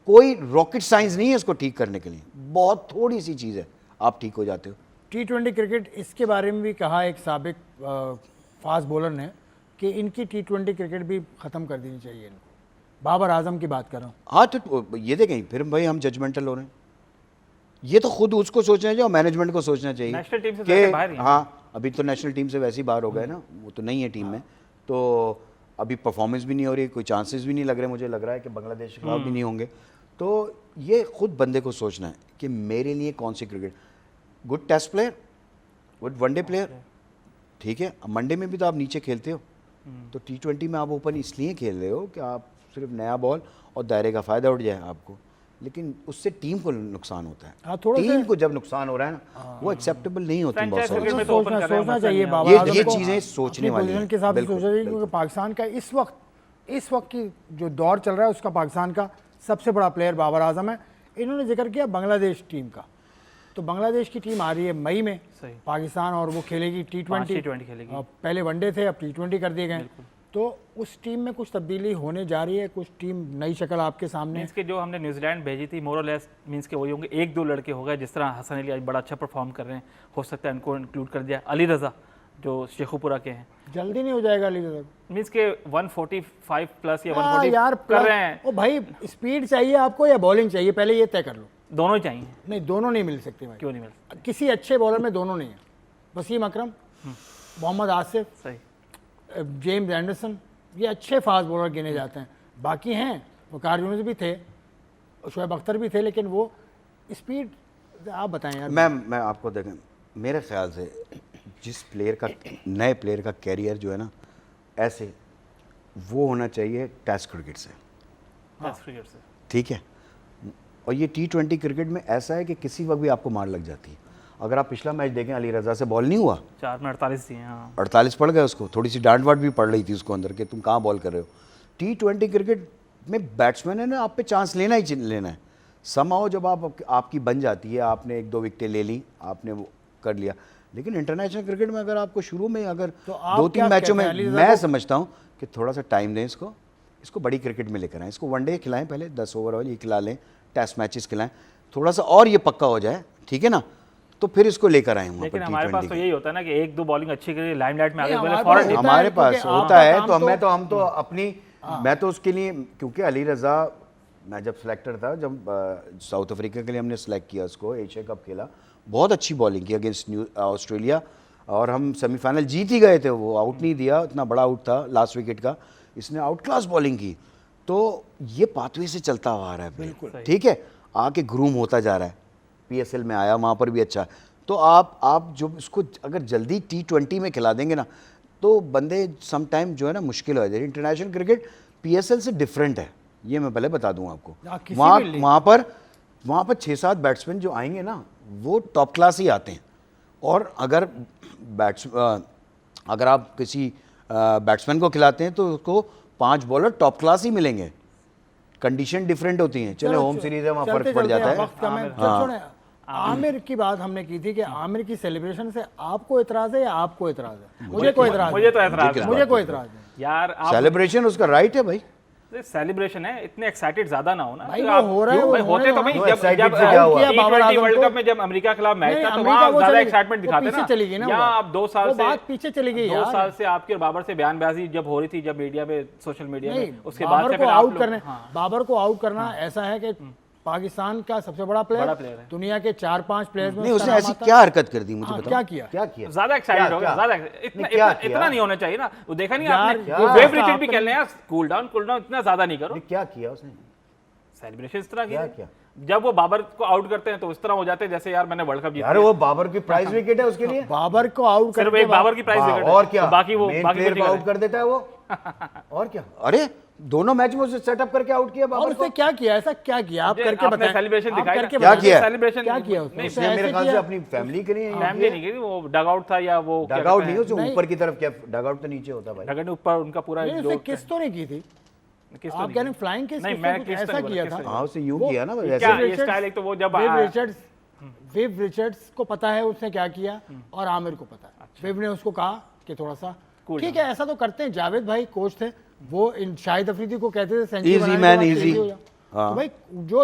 कोई रॉकेट साइंस नहीं है इसको ठीक करने के लिए, बहुत थोड़ी सी चीज़ है, आप ठीक हो जाते हो। T20 क्रिकेट, इसके बारे में भी कहा एक साबिक फास्ट बॉलर ने कि इनकी T20 क्रिकेट भी ख़त्म कर देनी चाहिए इनको, बाबर आजम की बात कर रहा हूँ। हाँ तो ये देखें फिर भाई हम जजमेंटल हो रहे हैं, ये तो खुद उसको सोचना चाहिए और मैनेजमेंट को सोचना चाहिए नेशनल टीम से बाहर ही हैं। हाँ अभी तो नेशनल टीम से वैसे ही बाहर हो गए ना, वो तो नहीं है टीम में, तो अभी परफॉर्मेंस भी नहीं हो रही, कोई चांसेस भी नहीं लग रहे, मुझे लग रहा है कि बांग्लादेश के खिलाफ भी नहीं होंगे। तो ये खुद बंदे को सोचना है कि मेरे लिए कौन सी cricket, good test player, good one day player, ठीक है। अब वनडे में भी तो आप नीचे खेलते हो, तो T20 में आप ओपन इसलिए खेल रहे हो कि आप सिर्फ नया बॉल और दायरे का फ़ायदा उठ जाए आपको, लेकिन उससे टीम को नुकसान होता है। हाँ, थोड़ा टीम को जब नुकसान हो रहा है ना, वो एक्सेप्टेबल नहीं होती बहुत Franchise सारी cricket में चीज़ें। तो open कर रहे हैं, सोचना मसला चाहिए नहीं है। बाबर ये आजम को चीज़ें सोचने अपनी वाली पोजीशन हैं। के हिसाब से बिल्कुल, सोचना चाहिए, क्योंकि पाकिस्तान का इस वक्त की जो दौर चल रहा है उसका पाकिस्तान का सबसे बड़ा प्लेयर बाबर आजम है। इन्होंने जिक्र किया बांग्लादेश टीम का, तो बांग्लादेश की टीम आ रही है मई में सही। पाकिस्तान, और वो खेलेगी T20 T20 खेलेगी। पहले वनडे थे, अब T20 कर दिए गए। तो उस टीम में कुछ तब्दीली होने जा रही है, कुछ टीम नई शक्ल आपके सामने। मीन्स के जो हमने न्यूजीलैंड भेजी थी मोरलेस, मीन्स के वही होंगे, एक दो लड़के हो गए, जिस तरह हसन अली आज बड़ा अच्छा परफॉर्म कर रहे हैं, हो सकता है उनको इंक्लूड कर दिया। अली रज़ा जो शेखुपुरा के हैं, जल्दी नहीं हो जाएगा अली रज़ा को। मीन्स के 145 प्लस या हाँ 140 यार, कर रहे हैं। ओ भाई, स्पीड चाहिए आपको या बॉलिंग चाहिए, पहले ये तय कर लो। दोनों ही चाहिए, नहीं, दोनों नहीं मिल सकते भाई। क्यों नहीं मिलता? किसी अच्छे बॉलर में दोनों नहीं है। वसीम अकरम, मोहम्मद आसिफ, सही। जेम्स एंडरसन, ये अच्छे फास्ट बॉलर गिने जाते हैं। बाकी हैं, वकार यूनुस भी थे, शोएब अख्तर भी थे, लेकिन वो स्पीड, आप बताएं यार। मैं आपको देखें, मेरे ख्याल से जिस प्लेयर का, नए प्लेयर का कैरियर जो है ना, ऐसे वो होना चाहिए टेस्ट क्रिकेट से, टेस्ट क्रिकेट से। ठीक है। और ये T20 क्रिकेट में ऐसा है कि किसी वक्त भी आपको मार लग जाती है। अगर आप पिछला मैच देखें, अली रज़ा से बॉल नहीं हुआ, 4 में 48 दिए। हाँ, 48 पड़ गए उसको, थोड़ी सी डांट वाट भी पड़ रही थी उसको अंदर के तुम कहाँ बॉल कर रहे हो। T20 क्रिकेट में बैट्समैन है ना, आप पे चांस लेना ही लेना है। समहाउ जब आपकी बन जाती है, आपने 1-2 विकेटें ले ली, आपने वो कर लिया। लेकिन इंटरनेशनल क्रिकेट में अगर आपको शुरू में अगर तो आप 2-3 क्या मैचों कहते में, हैं अली रज़ा मैं को? समझता हूँ कि थोड़ा सा टाइम दें इसको बड़ी क्रिकेट में लेकर आएँ। इसको वनडे खिलाएं, पहले 10 ओवर वाली खिला लें, टेस्ट मैचेस खिलाएं, थोड़ा सा और ये पक्का हो जाए, ठीक है ना, तो फिर इसको लेकर आए वहाँ लेकिन पर हमारे पास T20 तो यही होता है ना कि 1-2 बॉलिंग अच्छी करी, लाइमलाइट में आगे नहीं, बोले हमारे फौरन पास होता हमारे है, पास क्योंकि होता आपका है। काम तो हम तो अपनी, मैं तो उसके लिए, क्योंकि अली रज़ा, मैं जब सिलेक्टर था, जब साउथ अफ्रीका के लिए हमने सेलेक्ट किया उसको, एशिया कप खेला, बहुत अच्छी बॉलिंग की अगेंस्ट ऑस्ट्रेलिया, और हम सेमीफाइनल जीत ही गए थे। वो आउट नहीं दिया, इतना बड़ा आउट था लास्ट विकेट का, इसने आउट क्लास बॉलिंग की। तो ये पाथवे से चलता हुआ आ रहा है, बिल्कुल ठीक है, आके ग्रूम होता जा रहा है। PSL में आया, वहाँ पर भी अच्छा। तो आप जो इसको अगर जल्दी T20 में खिला देंगे ना, तो बंदे सम टाइम जो है ना मुश्किल हो जाए। इंटरनेशनल क्रिकेट PSL से डिफरेंट है, ये मैं पहले बता दूं आपको। किसी वहाँ भी लीग- वहाँ पर 6-7 बैट्समैन जो आएंगे ना, वो टॉप क्लास ही आते हैं। और अगर आप किसी बैट्समैन को खिलाते हैं तो उसको 5 बॉलर टॉप क्लास ही मिलेंगे। कंडीशन डिफरेंट होती हैं। चलो होम सीरीज है, वहाँ चलते फर्क पड़ चलते जाता है। वक्त कम है। चल छोड़ें, आमिर की बात हमने की थी कि आमिर की सेलिब्रेशन से आपको इतराज है या आपको इतराज है? मुझे कोई इतराज मुझे तो एतराज किस है। मुझे कोई इतराज नहीं। यार आप सेलिब्रेशन उसका राइट है भाई। सेलिब्रेशन है, इतने एक्साइटेड ज्यादा ना हो ना। भाई तो वो आप- हो रहा है, क्यों? वो भाई होने होते तो दो भाई ना। तो जब excited से क्या हुआ? किया बाबर T20 आजम वर्ल्ड को। कप में जब अमेरिका के खिलाफ मैच नहीं, था तो अमेरिका वहाँ वो ज्यादा चली- एक्साइटमेंट वो दिखाते पीछे ना। चली गई ना वो यहाँ बात। आप 2 साल वो से, बात पीछे चली गई 2 यार। साल से आपकी और बाबर से बयानबाजी जब हो रही थी, जब मीडिया में, सोशल मीडिया नहीं, में, उसके बाद बाबर से को फिर आप आउट लोग- करने, हाँ। बाबर को आउट करना ऐसा है कि पाकिस्तान का सबसे बड़ा बड़ा प्लेयर player है। दुनिया के 4-5 प्लेयर्स में नहीं, उसका उसने नाम ऐसी आता है। क्या हरकत कर दी, मुझे हाँ, बताओ। क्या किया? क्या किया? ज्यादा एक्साइटेड हो गया, क्या? ज्यादा नहीं, इतना क्या इतना किया? इतना नहीं होना चाहिए ना। वो देखा नहीं यार, आपने, यार, वो वेव आपका रिचर्ड भी आपने- खेलने हैं, कूल डाउन इतना ज्यादा नहीं करो। नहीं, क्या किया उसने? सेलिब्रेशन इस तरह क्या की किया? जब वो बाबर को आउट करते हैं तो इस तरह हो जाते हैं जैसे यार मैंने वर्ल्ड कप जीता यार वो बाबर की प्राइज विकेट है उसके लिए। बाबर को आउट सिर्फ करके एक बाबर की प्राइस विकेट है। और क्या? तो बाकी वो मेन बाकी प्लेयर कुछ को नहीं आउट कर देता है वो। और क्या? अरे दोनों मैच में उसे सेटअप करके आउट किया और बाबर उसने को। क्या किया? ऐसा क्या किया? आप करे। करके आपने बताएं। सेलिब्रेशन आप दिखाया करके ना? क्या बताएं। किया? सेलिब्रेशन क्या किया उसने? नहीं, उसने उसने मेरे ऐसे ख्याल से किया? अपनी फैमिली के लिए फैमिली नहीं गई, वो डग आउट था या वो डग आउट नहीं, उसे ऊपर की तरफ, क्या डग आउट तो नीचे होता भाई। डगन ऊपर उनका पूरा नहीं, जो उसने किस तो नहीं की थी। किस तो आप नहीं कह रहे हैं फ्लाइंग किस? नहीं, किसने मैं कुछ किस तो ऐसा नहीं बोला, किया किस था। तो हाँ उसे यूं वो- किया ना क्या वैसे। ये स्टाइल, एक तो वो जब विव रिचर्ड्स को पता है उसने क्या किया और आमिर को पता है। विव ने उसको कहा कि थोड़ा सा Cool ठीक है, ऐसा तो करते हैं। जावेद भाई कोच थे, वो इन शाहिद अफरीदी को कहते थे सेंचुरी Easy बनाने के man, बाद easy। easy हो जाओ। हाँ। तो भाई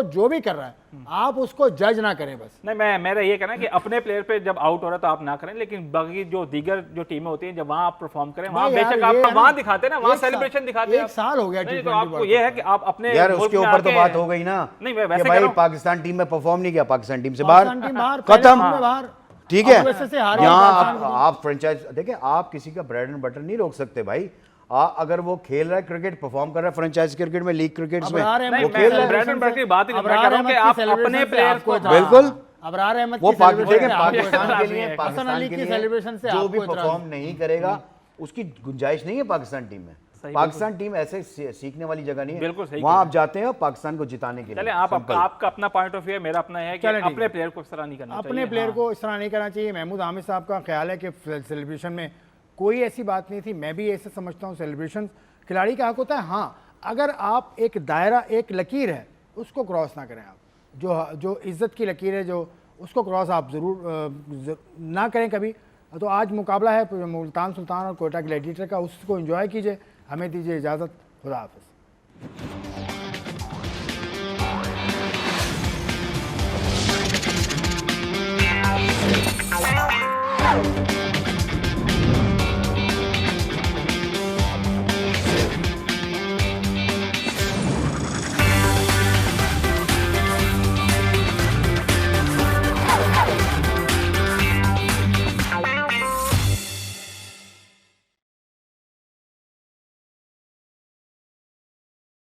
जो भी कर रहा है आप उसको जज ना करें बस। नहीं, मेरा ये कहना है कि अपने प्लेयर पे जब आउट हो रहा है तो आप ना करें, लेकिन बाकी जो दीगर जो टीमें होती हैं जब वहां आप परफॉर्म करें, वहां भाई यार, बेशक ये आपका है ना, वहां दिखाते हैं ना, वहां एक साल- सेलिब्रेशन दिखाते हैं एक साल हो गया नहीं, तो T20 आपको वर्ल्ड ये कप है कि आप अपने यार मुल्क उसके में ऊपर तो आके- बात हो गई ना नहीं, मैं कि वैसे कह भाई रहा हूं। पाकिस्तान टीम में परफॉर्म नहीं किया, पाकिस्तान टीम से पाकिस्तान टीम बाहर, बाहर, पहले खत्म। राउंड में बाहर। ठीक और है। USA से हारे यहाँ पाकिस्तान को। आप फ्रेंचाइज देखिए, आप किसी का ब्रेड एंड बटर नहीं रोक सकते भाई। अगर वो खेल रहा है क्रिकेट, परफॉर्म कर रहा है फ्रेंचाइज क्रिकेट में, लीग क्रिकेट में, अबरार अहमद वो की खेल रहा है। ब्रैंडन ब्रैक की बात ही नहीं, मैं अबरार कह रहा हूं कि अहमद आप की अपने celebration से प्लेयर्स आपको को इतना- बिल्कुल। अबरार अहमद वो की देखिए celebration से आपको पाकिस्तान इतना- के लिए, है। पाकिस्तान हसन अली के की लिए celebration से जो भी आपको इतना- परफॉर्म नहीं करेगा उसकी गुंजाइश नहीं है पाकिस्तान टीम में। सही, पाकिस्तान टीम ऐसे सीखने वाली जगह नहीं है, बिल्कुल सही वहां आप जाते हैं पाकिस्तान को जिताने के चले लिए। आप Simple। आपका अपना पॉइंट ऑफ व्यू है, मेरा अपना है कि चलें, ठीक अपने है। प्लेयर को इस तरह नहीं करना चाहिए। अपने प्लेयर हाँ। को इस तरह नहीं करना चाहिए। महमूद हामिद साहब का ख्याल है कि सेलिब्रेशन में कोई ऐसी बात नहीं थी, मैं भी ऐसे समझता हूँ। सेलिब्रेशन खिलाड़ी का हक होता है, हाँ, अगर आप एक दायरा, एक लकीर है उसको क्रॉस ना करें। आप जो इज्जत की लकीर है, जो उसको क्रॉस आप ज़रूर ना करें कभी। तो आज मुकाबला है मुल्तान सुल्तान और कोयटा ग्लैडिएटर का, उसको एंजॉय कीजिए। हमें दीजिए इजाज़त, खुदा हाफ़िज़।